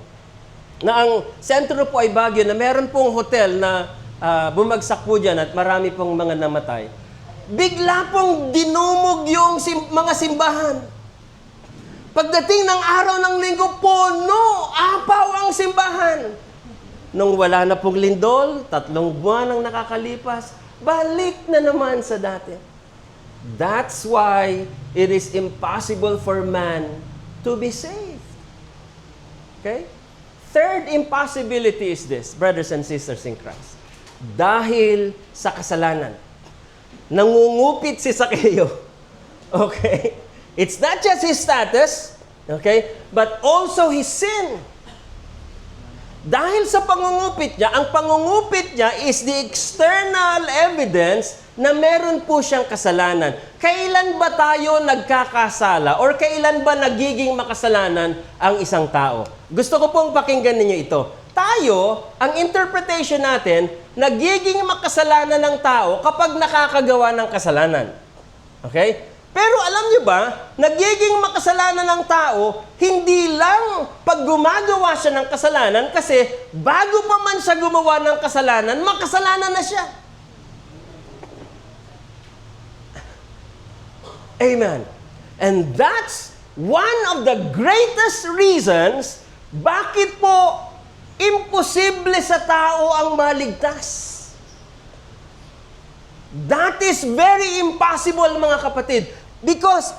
na ang sentro po ay Baguio, na meron pong hotel na bumagsak po dyan at marami pong mga namatay. Bigla pong dinumog yung mga simbahan. Pagdating ng araw ng linggo, puno, apaw ang simbahan. Nung wala na pong lindol, 3 buwan ang nakakalipas, balik na naman sa dati. That's why it is impossible for man to be saved. Okay? Third impossibility is this, brothers and sisters in Christ. Dahil sa kasalanan, nangungupit si Zacchaeus. Okay? It's not just his status, okay? But also his sin. Dahil sa pangungupit niya, ang pangungupit niya is the external evidence na meron po siyang kasalanan. Kailan ba tayo nagkakasala or kailan ba nagiging makasalanan ang isang tao? Gusto ko pong pakinggan ninyo ito. Tayo, ang interpretation natin, nagiging makasalanan ng tao kapag nakakagawa ng kasalanan. Okay? Pero alam niyo ba, nagiging makasalanan ng tao, hindi lang pag gumagawa siya ng kasalanan, kasi bago pa man siya gumawa ng kasalanan, makasalanan na siya. Amen. And that's one of the greatest reasons bakit po imposible sa tao ang maligtas. That is very impossible, mga kapatid. Because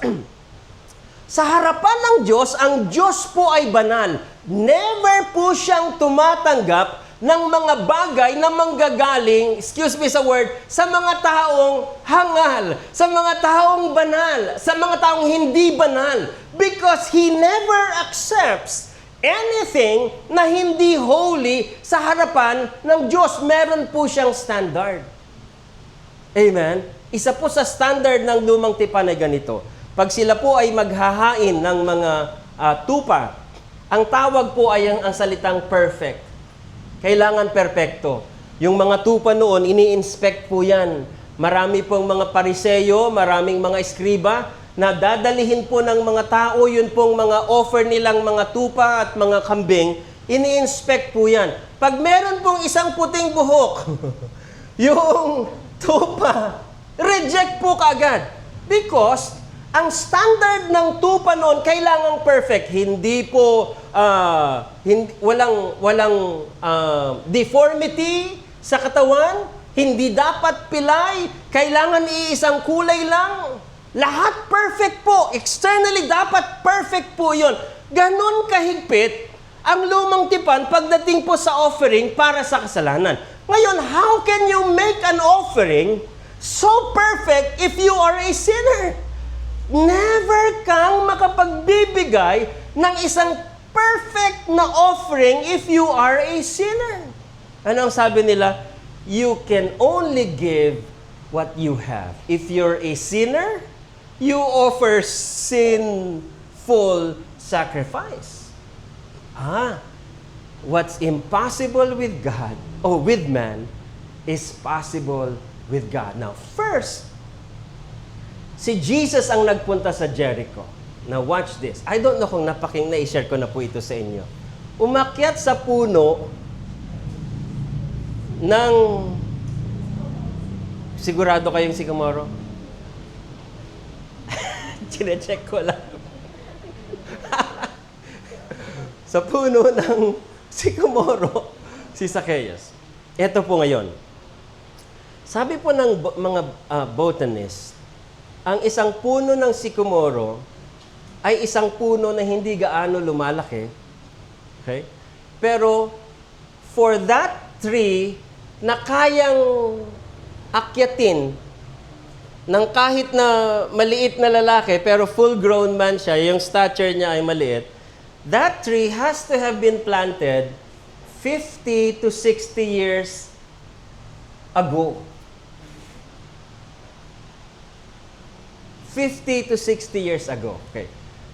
sa harapan ng Diyos, ang Diyos po ay banal. Never po siyang tumatanggap ng mga bagay na manggagaling, excuse me sa word, sa mga taong hangal, sa mga taong banal, sa mga taong hindi banal. Because He never accepts anything na hindi holy sa harapan ng Diyos. Meron po siyang standard. Amen? Isa po sa standard ng lumang tipan ay ganito. Pag sila po ay maghahain ng mga tupa, ang tawag po ay ang salitang perfect. Kailangan perpekto. Yung mga tupa noon, ini-inspect po yan. Marami pong mga pariseyo, maraming mga eskriba, na dadalihin po ng mga tao, yun pong mga offer nilang mga tupa at mga kambing, ini-inspect po yan. Pag meron pong isang puting buhok, yung tupa, reject po kaagad. Because, ang standard ng tupa noon, kailangang perfect. Hindi po, walang deformity sa katawan. Hindi dapat pilay. Kailangan iisang kulay lang. Lahat perfect po. Externally, dapat perfect po yun. Ganon kahigpit ang lumang tipan pagdating po sa offering para sa kasalanan. Ngayon, how can you make an offering so perfect if you are a sinner? Never kang makapagbibigay ng isang perfect na offering if you are a sinner. Ano ang sabi nila? You can only give what you have. If you're a sinner, you offer sinful sacrifice. What's impossible with God, with man, is possible with God. Now, first, si Jesus ang nagpunta sa Jericho. Now, watch this. I don't know kung na-share ko na po ito sa inyo. Umakyat sa puno ng, sigurado kayong sycamore? Chine-check ko lang. Sa puno ng sycamore, si Zacchaeus. Ito po ngayon. Sabi po ng mga botanist, ang isang puno ng sycamore ay isang puno na hindi gaano lumalaki. Okay? Pero for that tree na kayang akyatin ng kahit na maliit na lalaki, pero full-grown man siya, yung stature niya ay maliit, that tree has to have been planted 50 to 60 years ago. 50 to 60 years ago. Okay.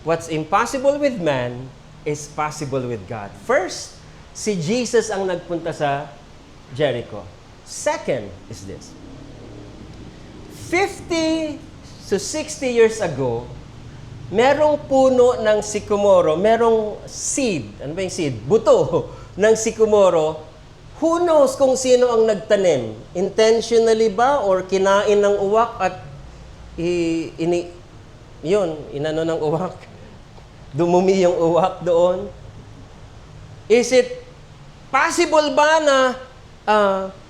What's impossible with man is possible with God. First, si Jesus ang nagpunta sa Jericho. Second is this. 50 to 60 years ago, merong puno ng sycamore, merong seed. Ano ba yung seed? Buto ng sycamore. Who knows kung sino ang nagtanim? Intentionally ba or kinain ng uwak at inano ng uwak? Dumumi yung uwak doon? Is it possible ba na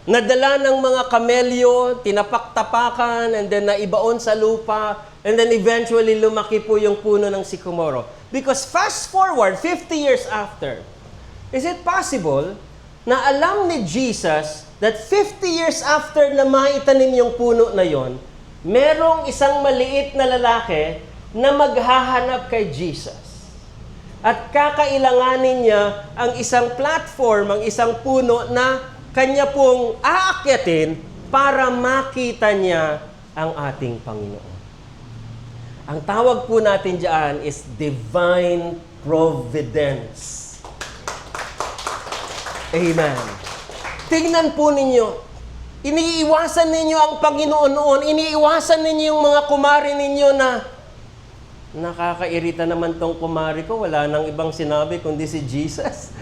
nadala ng mga kamelyo, tinapak-tapakan, and then naibaon sa lupa, and then eventually lumaki po yung puno ng sycamore? Because fast forward, 50 years after, Is it possible na alam ni Jesus that 50 years after na maitanim yung puno na yon, merong isang maliit na lalaki na maghahanap kay Jesus? At kakailanganin niya ang isang platform, ang isang puno na kanya pong aakyatin para makita niya ang ating Panginoon. Ang tawag po natin diyan is divine providence. Amen. Tingnan po ninyo, iniiwasan ninyo ang Panginoon noon, iniiwasan ninyo yung mga kumari ninyo na nakakairita naman tong kumari ko, wala nang ibang sinabi kundi si Jesus.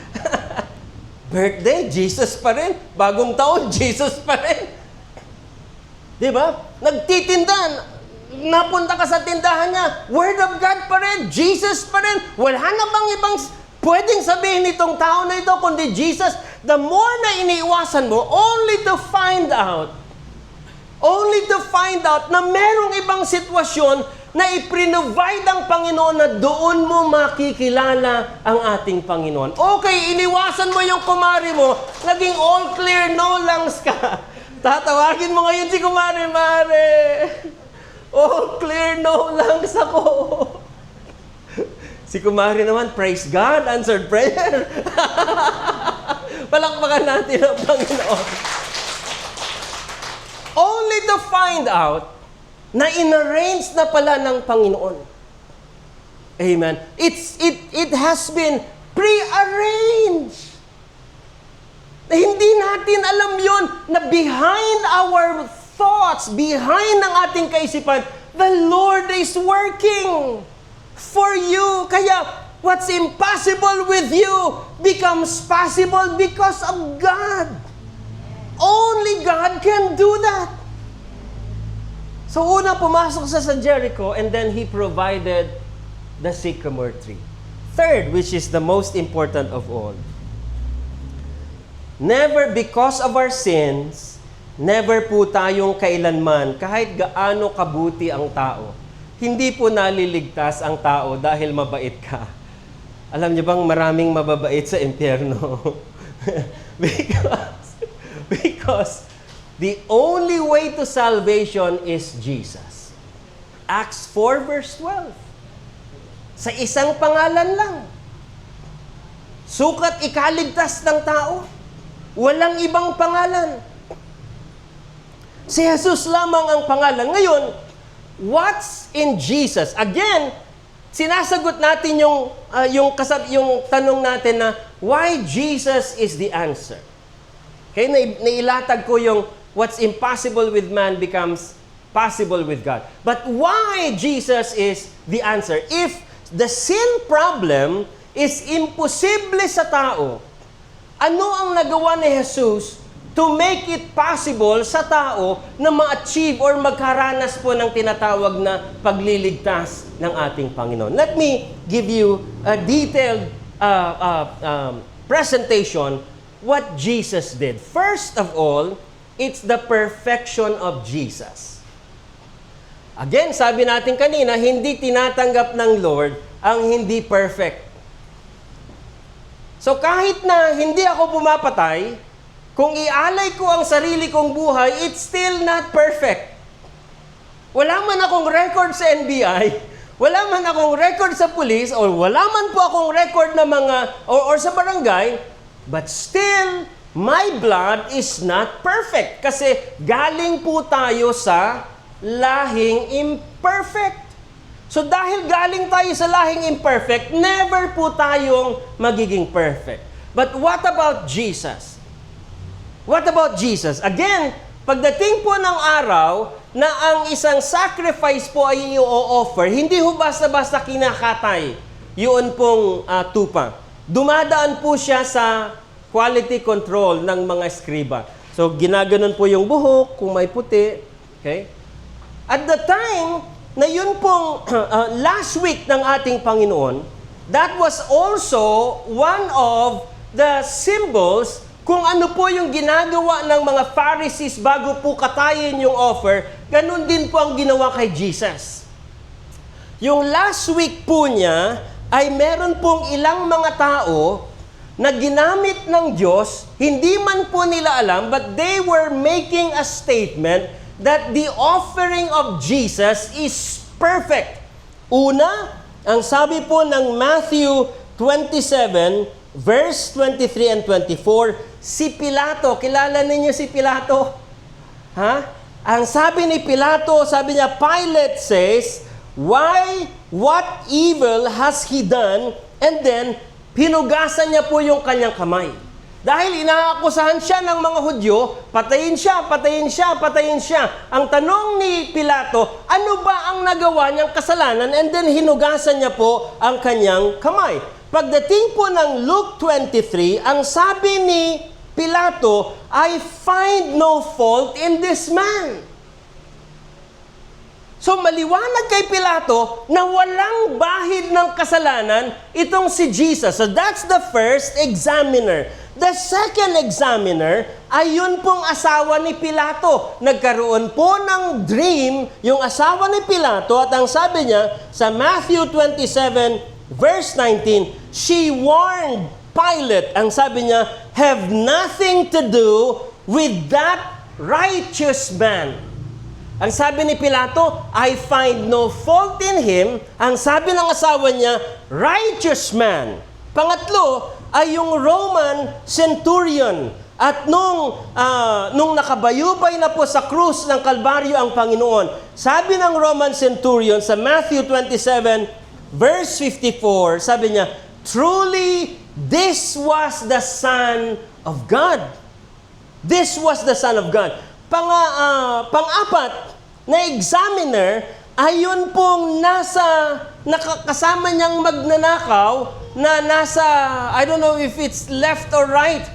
Birthday, Jesus pa rin. Bagong taon, Jesus pa rin. Di ba? Nagtitinda, napunta ka sa tindahan niya, Word of God pa rin, Jesus pa rin. Wala na bang ibang pwedeng sabihin nitong tao na ito kundi Jesus? The more na iniiwasan mo, only to find out na merong ibang sitwasyon na i-provide ang Panginoon na doon mo makikilala ang ating Panginoon. Okay, iniwasan mo yung kumari mo, naging all clear, no langs ka. Tatawagin mo ngayon si kumari, Mare. All clear, no langs ako. Si kumari naman, praise God, answered prayer. Palakpakan natin ang Panginoon. Only to find out na inarrange na pala ng Panginoon. Amen. It has been pre-arranged. Na hindi natin alam yon na behind our thoughts, behind ng ating kaisipan, the Lord is working for you. Kaya, what's impossible with you becomes possible because of God. Only God can do that. So una, pumasok siya sa Jericho and then He provided the sycamore tree. Third, which is the most important of all, never because of our sins, never po tayong kailanman, kahit gaano kabuti ang tao, hindi po naliligtas ang tao dahil mabait ka. Alam niyo bang maraming mababait sa impyerno? because the only way to salvation is Jesus. Acts 4 verse 12. Sa isang pangalan lang. Sukat ikaligtas ng tao. Walang ibang pangalan. Si Jesus lamang ang pangalan. Ngayon, what's in Jesus? Again, sinasagot natin yung tanong natin na why Jesus is the answer. Okay, nailatag ko yung what's impossible with man becomes possible with God. But why Jesus is the answer? If the sin problem is imposible sa tao, ano ang nagawa ni Jesus to make it possible sa tao na ma-achieve or magkaranas po ng tinatawag na pagliligtas ng ating Panginoon? Let me give you a detailed presentation what Jesus did. First of all, it's the perfection of Jesus. Again, sabi natin kanina, hindi tinatanggap ng Lord ang hindi perfect. So kahit na hindi ako pumapatay, kung ialay ko ang sarili kong buhay, it's still not perfect. Wala man akong record sa NBI, wala man akong record sa police, or wala man po akong record na mga, or sa barangay, but still, my blood is not perfect. Kasi galing po tayo sa lahing imperfect. So dahil galing tayo sa lahing imperfect, never po tayong magiging perfect. But what about Jesus? What about Jesus? Again, pagdating po ng araw na ang isang sacrifice po ay i-offer, hindi ho basta-basta kinakatay yun pong tupa. Dumadaan po siya sa quality control ng mga eskriba. So, ginaganon po yung buhok, kung may puti. Okay? At the time na yun pong last week ng ating Panginoon, that was also one of the symbols kung ano po yung ginagawa ng mga Pharisees bago po katayin yung offer, ganun din po ang ginawa kay Jesus. Yung last week po niya ay meron pong ilang mga tao na ginamit ng Diyos, hindi man po nila alam, but they were making a statement that the offering of Jesus is perfect. Una, ang sabi po ng Matthew 27, verse 23 and 24, si Pilato, kilala ninyo si Pilato? Ha? Ang sabi ni Pilato, sabi niya, Pilate says, "Why, what evil has he done?" And then, hinugasan niya po yung kanyang kamay. Dahil inaakusahan siya ng mga Hudyo, patayin siya, patayin siya, patayin siya. Ang tanong ni Pilato, ano ba ang nagawa niyang kasalanan? And then hinugasan niya po ang kanyang kamay. Pagdating po ng Luke 23, ang sabi ni Pilato, "I find no fault in this man." So maliwanag kay Pilato na walang bahid ng kasalanan itong si Jesus. So that's the first examiner. The second examiner ay yun pong asawa ni Pilato. Nagkaroon po ng dream yung asawa ni Pilato at ang sabi niya sa Matthew 27 verse 19, she warned Pilate, ang sabi niya, "Have nothing to do with that righteous man." Ang sabi ni Pilato, "I find no fault in him." Ang sabi ng asawa niya, "Righteous man." Pangatlo ay yung Roman centurion. At nung nakabayubay na po sa krus ng Kalbaryo ang Panginoon, sabi ng Roman centurion sa Matthew 27, verse 54, sabi niya, "Truly, this was the Son of God." This was the Son of God. Pang-apat na examiner ay yun pong nakakasama niyang magnanakaw na nasa, I don't know if it's left or right,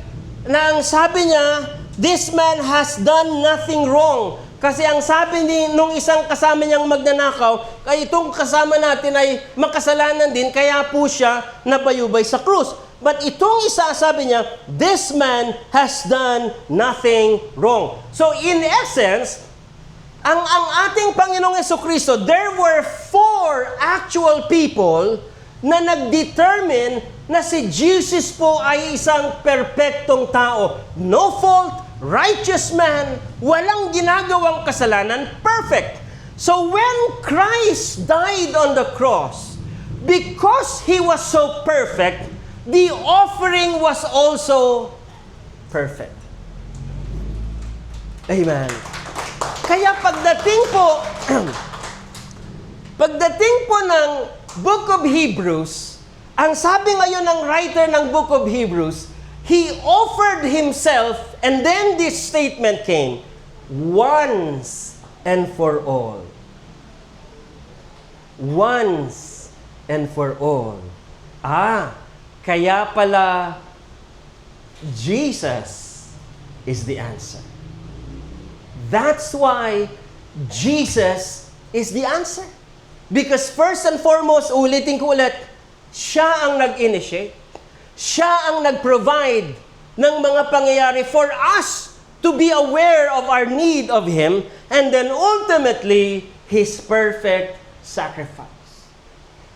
na ang sabi niya, "This man has done nothing wrong." Kasi ang sabi nung isang kasama niyang magnanakaw, ay itong kasama natin ay makasalanan din, kaya po siya nabayubay sa krus. But itong isa, sabi niya, "This man has done nothing wrong." So in essence, ang ating Panginoong Jesucristo, there were 4 actual people na nag-determine na si Jesus po ay isang perpektong tao. No fault, righteous man, walang ginagawang kasalanan, perfect. So when Christ died on the cross, because He was so perfect, the offering was also perfect. Amen. Kaya pagdating po ng Book of Hebrews, ang sabi ngayon ng writer ng Book of Hebrews, he offered himself, and then this statement came, once and for all. Once and for all. Kaya pala, Jesus is the answer. That's why Jesus is the answer. Because first and foremost, ulitin ko ulit, siya ang nag-initiate. Siya ang nag-provide ng mga pangyayari for us to be aware of our need of Him, and then ultimately, His perfect sacrifice.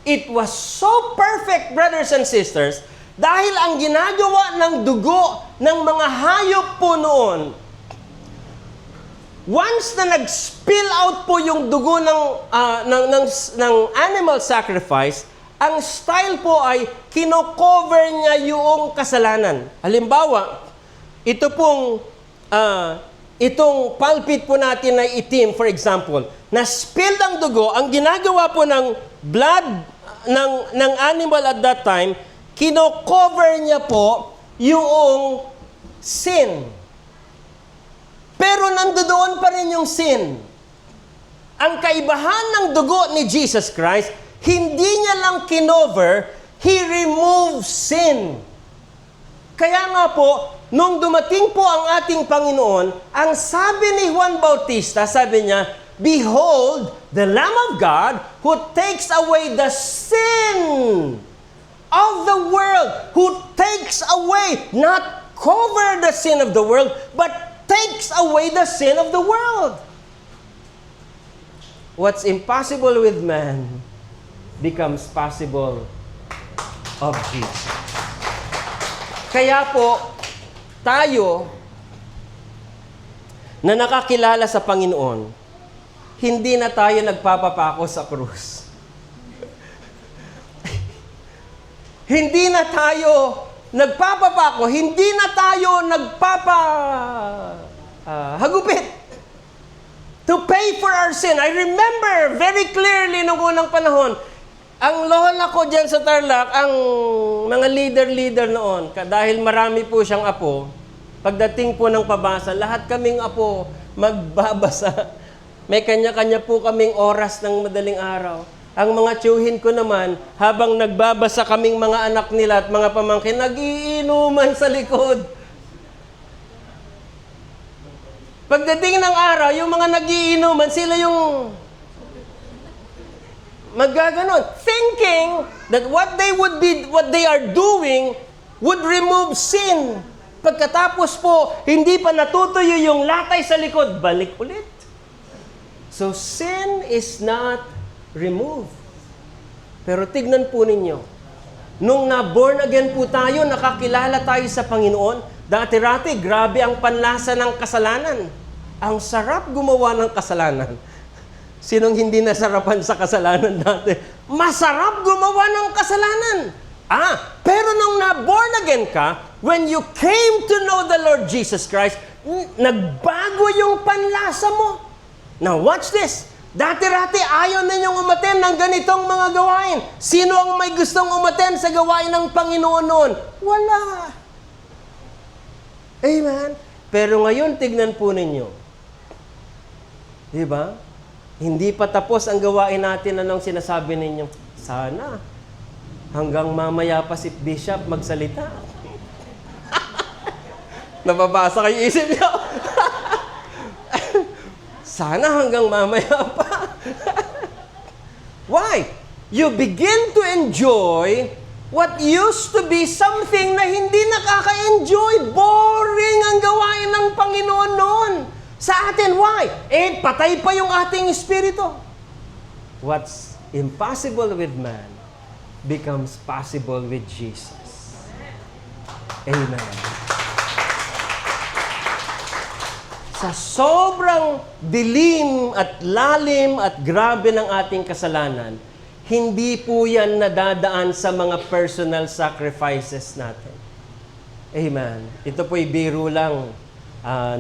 It was so perfect, brothers and sisters, dahil ang ginagawa ng dugo ng mga hayop po noon, once na nag-spill out po yung dugo ng animal sacrifice, ang style po ay kino-cover niya yung kasalanan. Halimbawa, itong pulpit po natin na itim, for example, na spill ang dugo, ang ginagawa po ng blood ng animal at that time, kino-cover niya po yung sin. Pero nandoon pa rin yung sin. Ang kaibahan ng dugo ni Jesus Christ, hindi niya lang kinover, He removed sin. Kaya nga po, nung dumating po ang ating Panginoon, ang sabi ni Juan Bautista, sabi niya, "Behold, the Lamb of God who takes away the sin of the world," who takes away, not cover the sin of the world, but takes away the sin of the world. What's impossible with man becomes possible of Jesus. Kaya po, tayo na nakakilala sa Panginoon, hindi na tayo nagpapapako sa krus. Hindi na tayo nagpapapako, hindi na tayo hagupit to pay for our sin. I remember very clearly nung unang panahon, ang lola ko dyan sa Tarlac, ang mga leader noon, dahil marami po siyang apo, pagdating po ng pabasa, lahat kaming apo magbabasa. May kanya-kanya po kaming oras ng madaling araw. Ang mga tiyuhin ko naman, habang nagbabasa kaming mga anak nila at mga pamangkin, nagiinuman sa likod. Pagdating ng araw, yung mga nagiinuman, sila yung magaganon, thinking that what they are doing would remove sin. Pagkatapos po, hindi pa natutuyo yung latay sa likod, balik ulit. So, sin is not removed. Pero tignan po ninyo, nung na-born again po tayo, nakakilala tayo sa Panginoon, dati-rati, grabe ang panlasa ng kasalanan. Ang sarap gumawa ng kasalanan. Sinong hindi nasarapan sa kasalanan dati? Masarap gumawa ng kasalanan. Pero nung na-born again ka, when you came to know the Lord Jesus Christ, nagbago yung panlasa mo. Now watch this. Dati-rati ayaw ninyong umaten ng ganitong mga gawain. Sino ang may gustong umaten sa gawain ng Panginoon noon? Wala. Amen? Pero ngayon, tignan po ninyo. Diba? Hindi pa tapos ang gawain natin. Anong sinasabi ninyo? Sana. Hanggang mamaya pa si Bishop magsalita. Nababasa kayo isip niyo? Sana hanggang mamaya pa. Why? You begin to enjoy what used to be something na hindi nakaka-enjoy. Boring ang gawain ng Panginoon noon. Sa atin, why? Patay pa yung ating espiritu. What's impossible with man becomes possible with Jesus. Amen. Sa sobrang dilim at lalim at grabe ng ating kasalanan, hindi po yan nadadaan sa mga personal sacrifices natin. Amen. Ito po'y biro lang.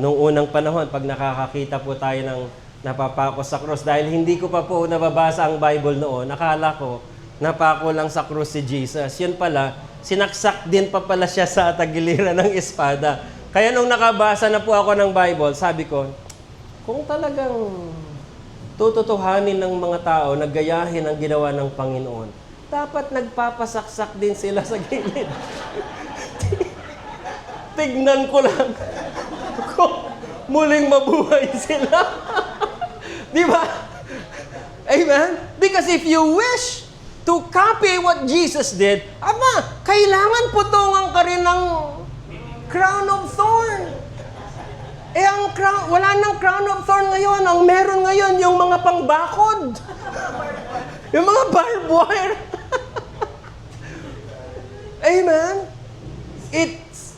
Nung unang panahon, pag nakakakita po tayo ng napapako sa krus, dahil hindi ko pa po nababasa ang Bible noon, nakala ko, napako lang sa krus si Jesus. Yun pala, sinaksak din pa pala siya sa tagiliran ng espada. Kaya nung nakabasa na po ako ng Bible, sabi ko, kung talagang tututuhanin ng mga tao, naggayahin ang ginawa ng Panginoon, dapat nagpapasaksak din sila sa gilid. Tignan ko lang kung muling mabuhay sila. Di ba? Amen? Because if you wish to copy what Jesus did, kailangan putungan ka rin ng crown of thorn. Ang crown, wala nang crown of thorn ngayon. Ang meron ngayon yung mga pangbakod. Yung mga barbed wire. Amen? It's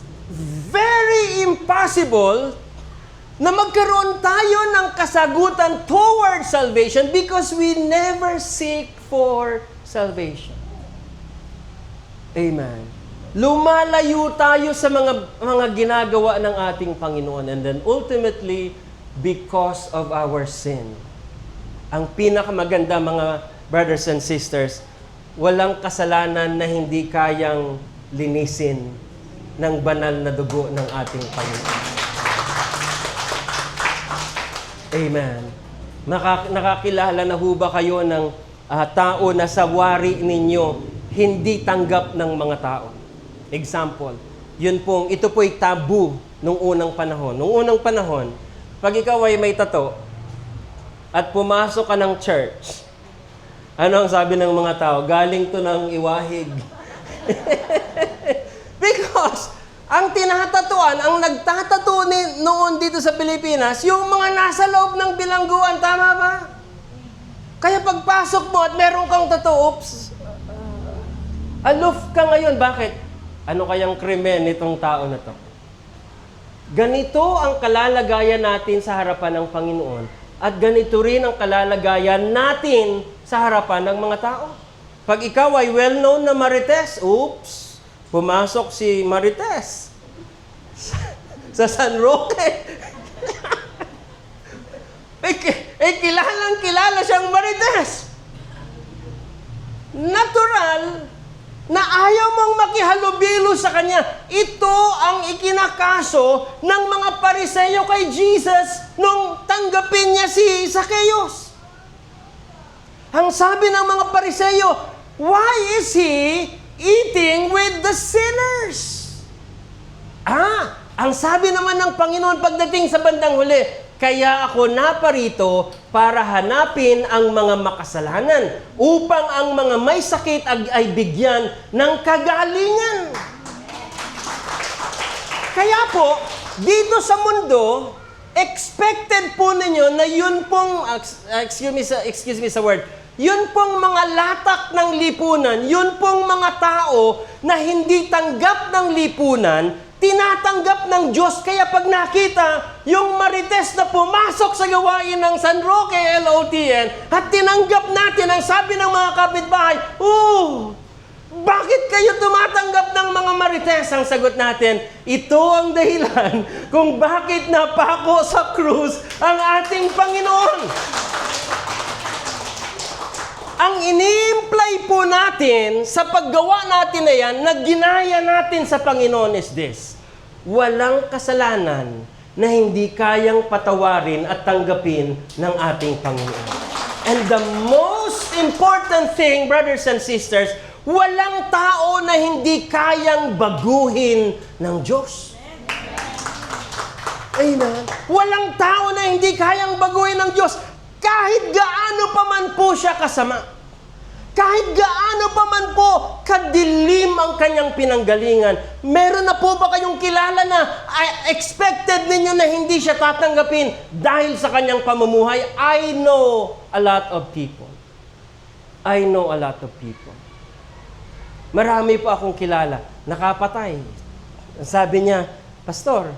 very impossible na magkaroon tayo ng kasagutan toward salvation because we never seek for salvation. Amen. Lumalayo tayo sa mga ginagawa ng ating Panginoon, and then ultimately because of our sin. Ang pinakamaganda, mga brothers and sisters, walang kasalanan na hindi kayang linisin ng banal na dugo ng ating Panginoon. Amen. Nakakilala na ho ba kayo ng tao na sa wari ninyo hindi tanggap ng mga tao? Example, ito po'y tabu nung unang panahon. Nung unang panahon, pag ikaw ay may tato at pumasok ka ng church, ano ang sabi ng mga tao? Galing to ng iwahig. Because ang tinatatuan, ang nagtatato noon dito sa Pilipinas, yung mga nasa loob ng bilangguan, tama ba? Kaya pagpasok mo at meron kang tato, aloof ka ngayon. Bakit? Ano kayang krimen nitong tao na to? Ganito ang kalalagayan natin sa harapan ng Panginoon at ganito rin ang kalalagayan natin sa harapan ng mga tao. Pag ikaw ay well-known na Marites, oops, pumasok si Marites sa San Roque. Kilalang-kilala siyang Marites. Natural na ayaw mong makihalubilo sa kanya. Ito ang ikinakaso ng mga Pariseyo kay Jesus nung tanggapin niya si Zacchaeus. Ang sabi ng mga Pariseyo, why is he eating with the sinners? Ang sabi naman ng Panginoon pagdating sa bandang huli, kaya ako naparito para hanapin ang mga makasalanan upang ang mga may sakit ay bigyan ng kagalingan. Kaya po, dito sa mundo, expected po ninyo na yun pong, excuse me sa word, yun pong mga latak ng lipunan, yun pong mga tao na hindi tanggap ng lipunan, tinatanggap ng Diyos. Kaya pag nakita yung Marites na pumasok sa gawain ng San Roque LOTN at tinanggap natin, ang sabi ng mga kapitbahay, bakit kayo tumatanggap ng mga Marites? Ang sagot natin, ito ang dahilan kung bakit napako sa krus ang ating Panginoon. Ang ini-imply po natin sa paggawa natin na yan, na ginaya natin sa Panginoon is this: walang kasalanan na hindi kayang patawarin at tanggapin ng ating Panginoon. And the most important thing, brothers and sisters, walang tao na hindi kayang baguhin ng Diyos. Amen. Walang tao na hindi kayang baguhin ng Diyos. Kahit gaano pa man po siya kasama, kahit gaano pa man po kadilim ang kanyang pinanggalingan, meron na po ba kayong kilala na expected ninyo na hindi siya tatanggapin dahil sa kanyang pamumuhay? I know a lot of people. I know a lot of people. Marami po akong kilala, nakapatay. Sabi niya, Pastor,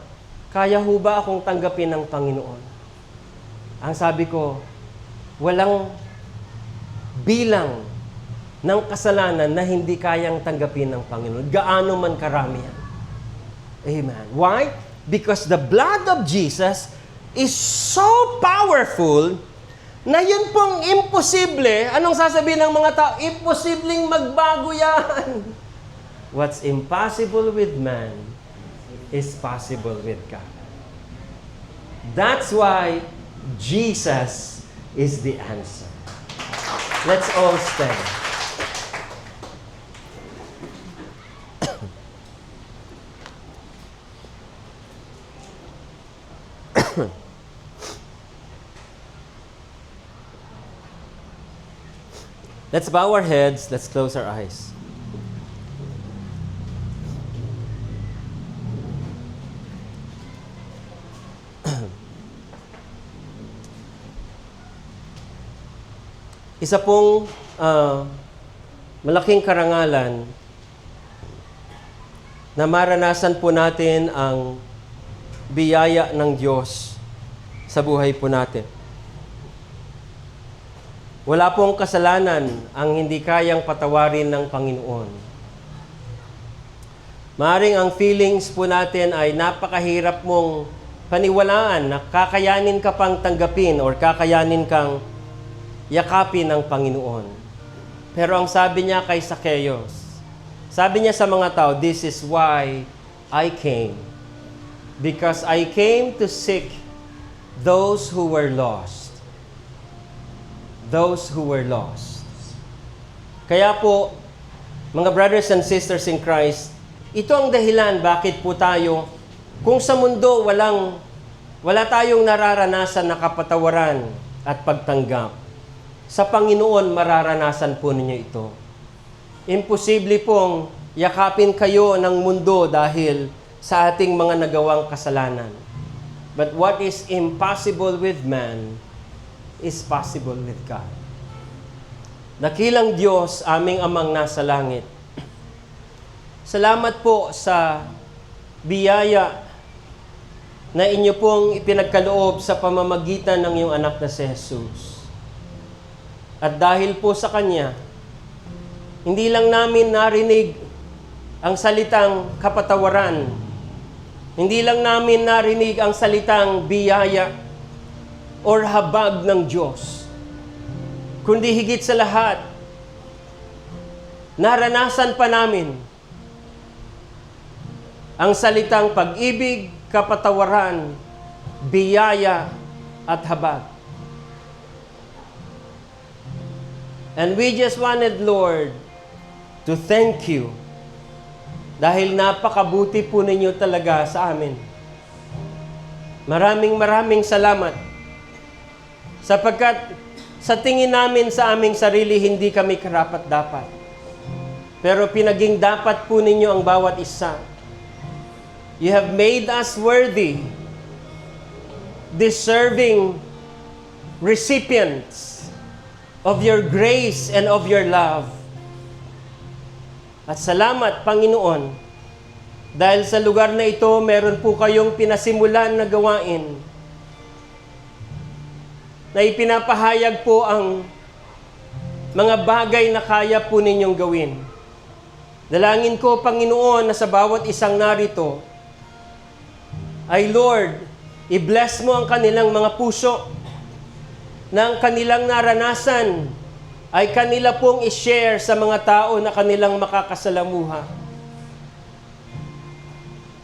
kaya ho ba akong tanggapin ng Panginoon? Ang sabi ko, walang bilang ng kasalanan na hindi kayang tanggapin ng Panginoon. Gaano man karami yan. Amen. Why? Because the blood of Jesus is so powerful na yun pong imposible. Anong sasabihin ng mga tao? Imposibleng magbago yan. What's impossible with man is possible with God. That's why Jesus is the answer. Let's all stand. Let's bow our heads. Let's close our eyes. Isa pong malaking karangalan na maranasan po natin ang biyaya ng Diyos sa buhay po natin. Wala pong kasalanan ang hindi kayang patawarin ng Panginoon. Maaring ang feelings po natin ay napakahirap mong paniwalaan na kakayanin ka pang tanggapin or kakayanin kang yakapin ng Panginoon. Pero ang sabi niya kay Zacchaeus, sabi niya sa mga tao, this is why I came. Because I came to seek those who were lost. Those who were lost. Kaya po, mga brothers and sisters in Christ, ito ang dahilan bakit po tayo, kung sa mundo wala tayong nararanasan na kapatawaran at pagtanggap, sa Panginoon mararanasan po ninyo ito. Imposible pong yakapin kayo ng mundo dahil sa ating mga nagawang kasalanan. But what is impossible with man is possible with God. Dakilang Diyos, aming Amang nasa langit, Salamat po sa biyaya na inyo pong ipinagkaloob sa pamamagitan ng iyong anak na si Jesus. At dahil po sa Kanya, hindi lang namin narinig ang salitang kapatawaran, hindi lang namin narinig ang salitang biyaya or habag ng Diyos, kundi higit sa lahat, naranasan pa namin ang salitang pag-ibig, kapatawaran, biyaya, at habag. And we just wanted, Lord, to thank you dahil napakabuti po ninyo talaga sa amin. Maraming salamat sapagkat sa tingin namin sa aming sarili, hindi kami karapat-dapat. Pero pinaging dapat po ninyo ang bawat isa. You have made us worthy, deserving recipients of your grace and of your love. At salamat, Panginoon, dahil sa lugar na ito, meron po kayong pinasimulan na gawain na ipinapahayag po ang mga bagay na kaya po ninyong gawin. Dalangin ko, Panginoon, na sa bawat isang narito, ay Lord, i-bless mo ang kanilang mga puso, na ang kanilang naranasan ay kanila pong i-share sa mga tao na kanilang makakasalamuha.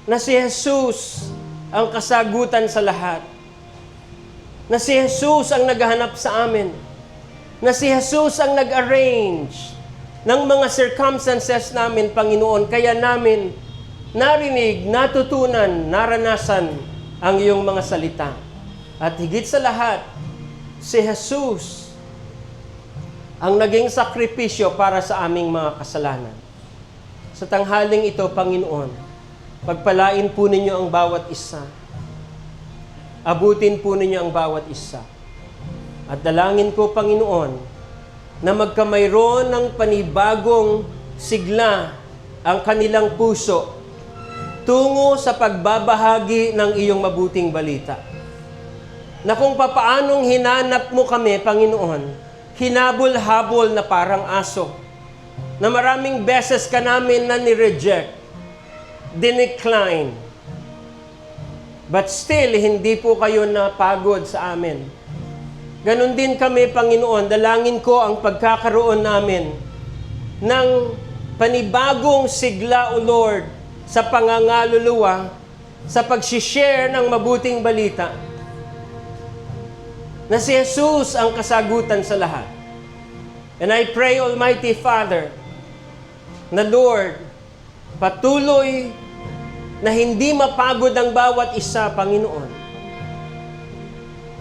Na si Jesus ang kasagutan sa lahat. Na si Jesus ang naghahanap sa amin. Na si Jesus ang nag-arrange ng mga circumstances namin, Panginoon. Kaya namin narinig, natutunan, naranasan ang iyong mga salita. At higit sa lahat, si Jesus ang naging sakripisyo para sa aming mga kasalanan. Sa tanghaling ito, Panginoon, pagpalain po ninyo ang bawat isa. Abutin po ninyo ang bawat isa. At dalangin ko, Panginoon, na magkamayroon ng panibagong sigla ang kanilang puso tungo sa pagbabahagi ng iyong mabuting balita. Na kung papaanong hinanap mo kami, Panginoon, hinabol-habol na parang aso, na maraming beses ka namin na ni-reject, dinecline, but still, hindi po kayo napagod sa amin. Ganon din kami, Panginoon, dalangin ko ang pagkakaroon namin ng panibagong sigla, O Lord, sa pangangaluluwa, sa pag-share ng mabuting balita, na si Jesus ang kasagutan sa lahat. And I pray, Almighty Father, na Lord, patuloy na hindi mapagod ang bawat isa, Panginoon,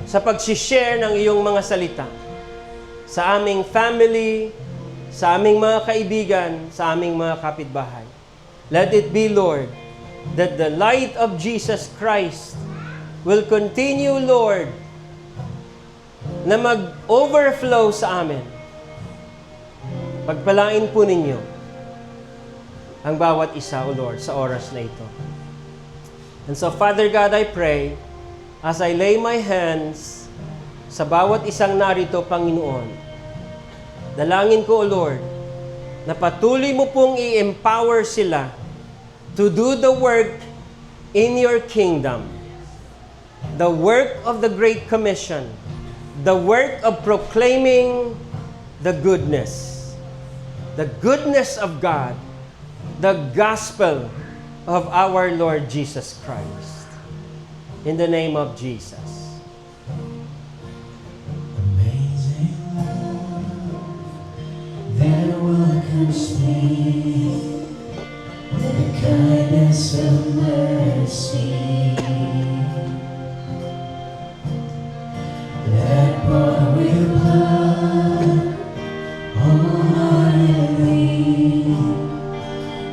sa pag-share ng iyong mga salita sa aming family, sa aming mga kaibigan, sa aming mga kapitbahay. Let it be, Lord, that the light of Jesus Christ will continue, Lord, na mag-overflow sa amin. Pagpalain po ninyo ang bawat isa, O Lord, sa oras na ito. And so, Father God, I pray, as I lay my hands sa bawat isang narito, Panginoon, dalangin ko, O Lord, na patuloy mo pong i-empower sila to do the work in your kingdom, the work of the Great Commission, the work of proclaiming the goodness of God, the gospel of our Lord Jesus Christ. In the name of Jesus. Amazing love that welcomes me, the kindness of mercy that bought with blood, wholeheartedly,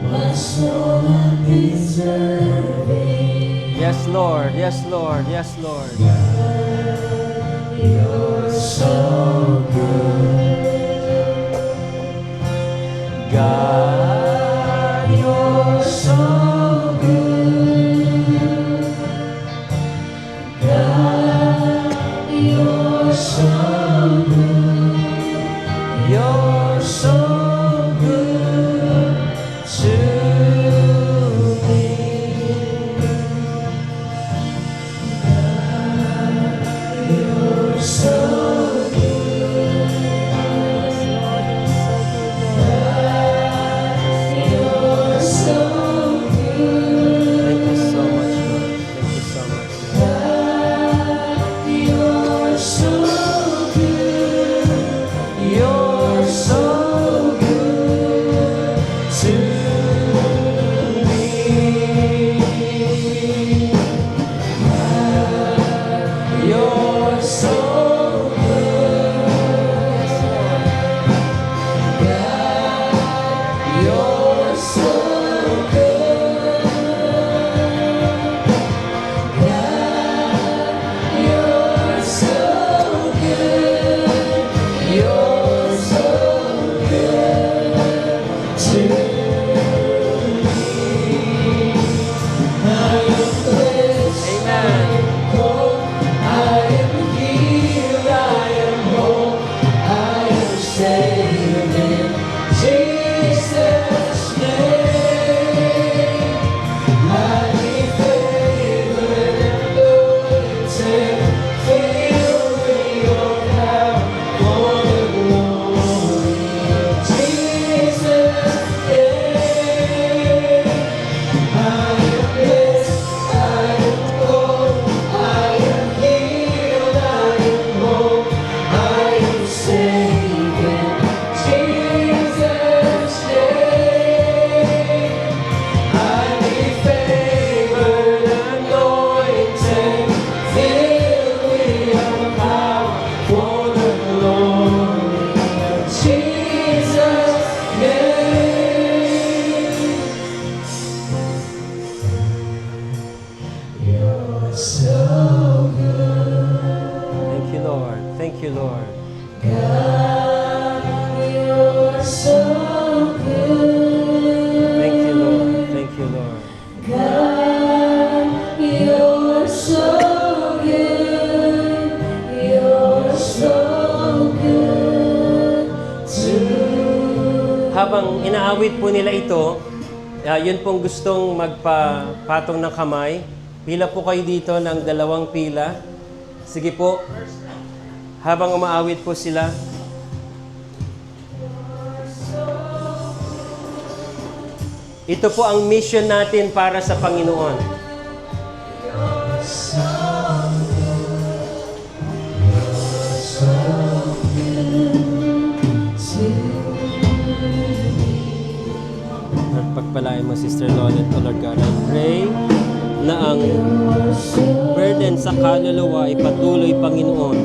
my soul undeserving. Yes, Lord. Yes, Lord. Yes, Lord. You're so good, God. You're so good. Thank you, Lord. Thank you, Lord. God, you're so good. Thank you, Lord. Thank you, Lord. God, you're so good. You're so good to Habang inaawit po nila ito, yun pong gustong magpapatong ng kamay. Pila po kayo dito ng 2 pila. Sige po. Habang umaawit po sila. Ito po ang mission natin para sa Panginoon. At pagpalain mo, Sister Lolet, O Lord God, I pray na ang burden sa kaluluwa ay patuloy, Panginoon,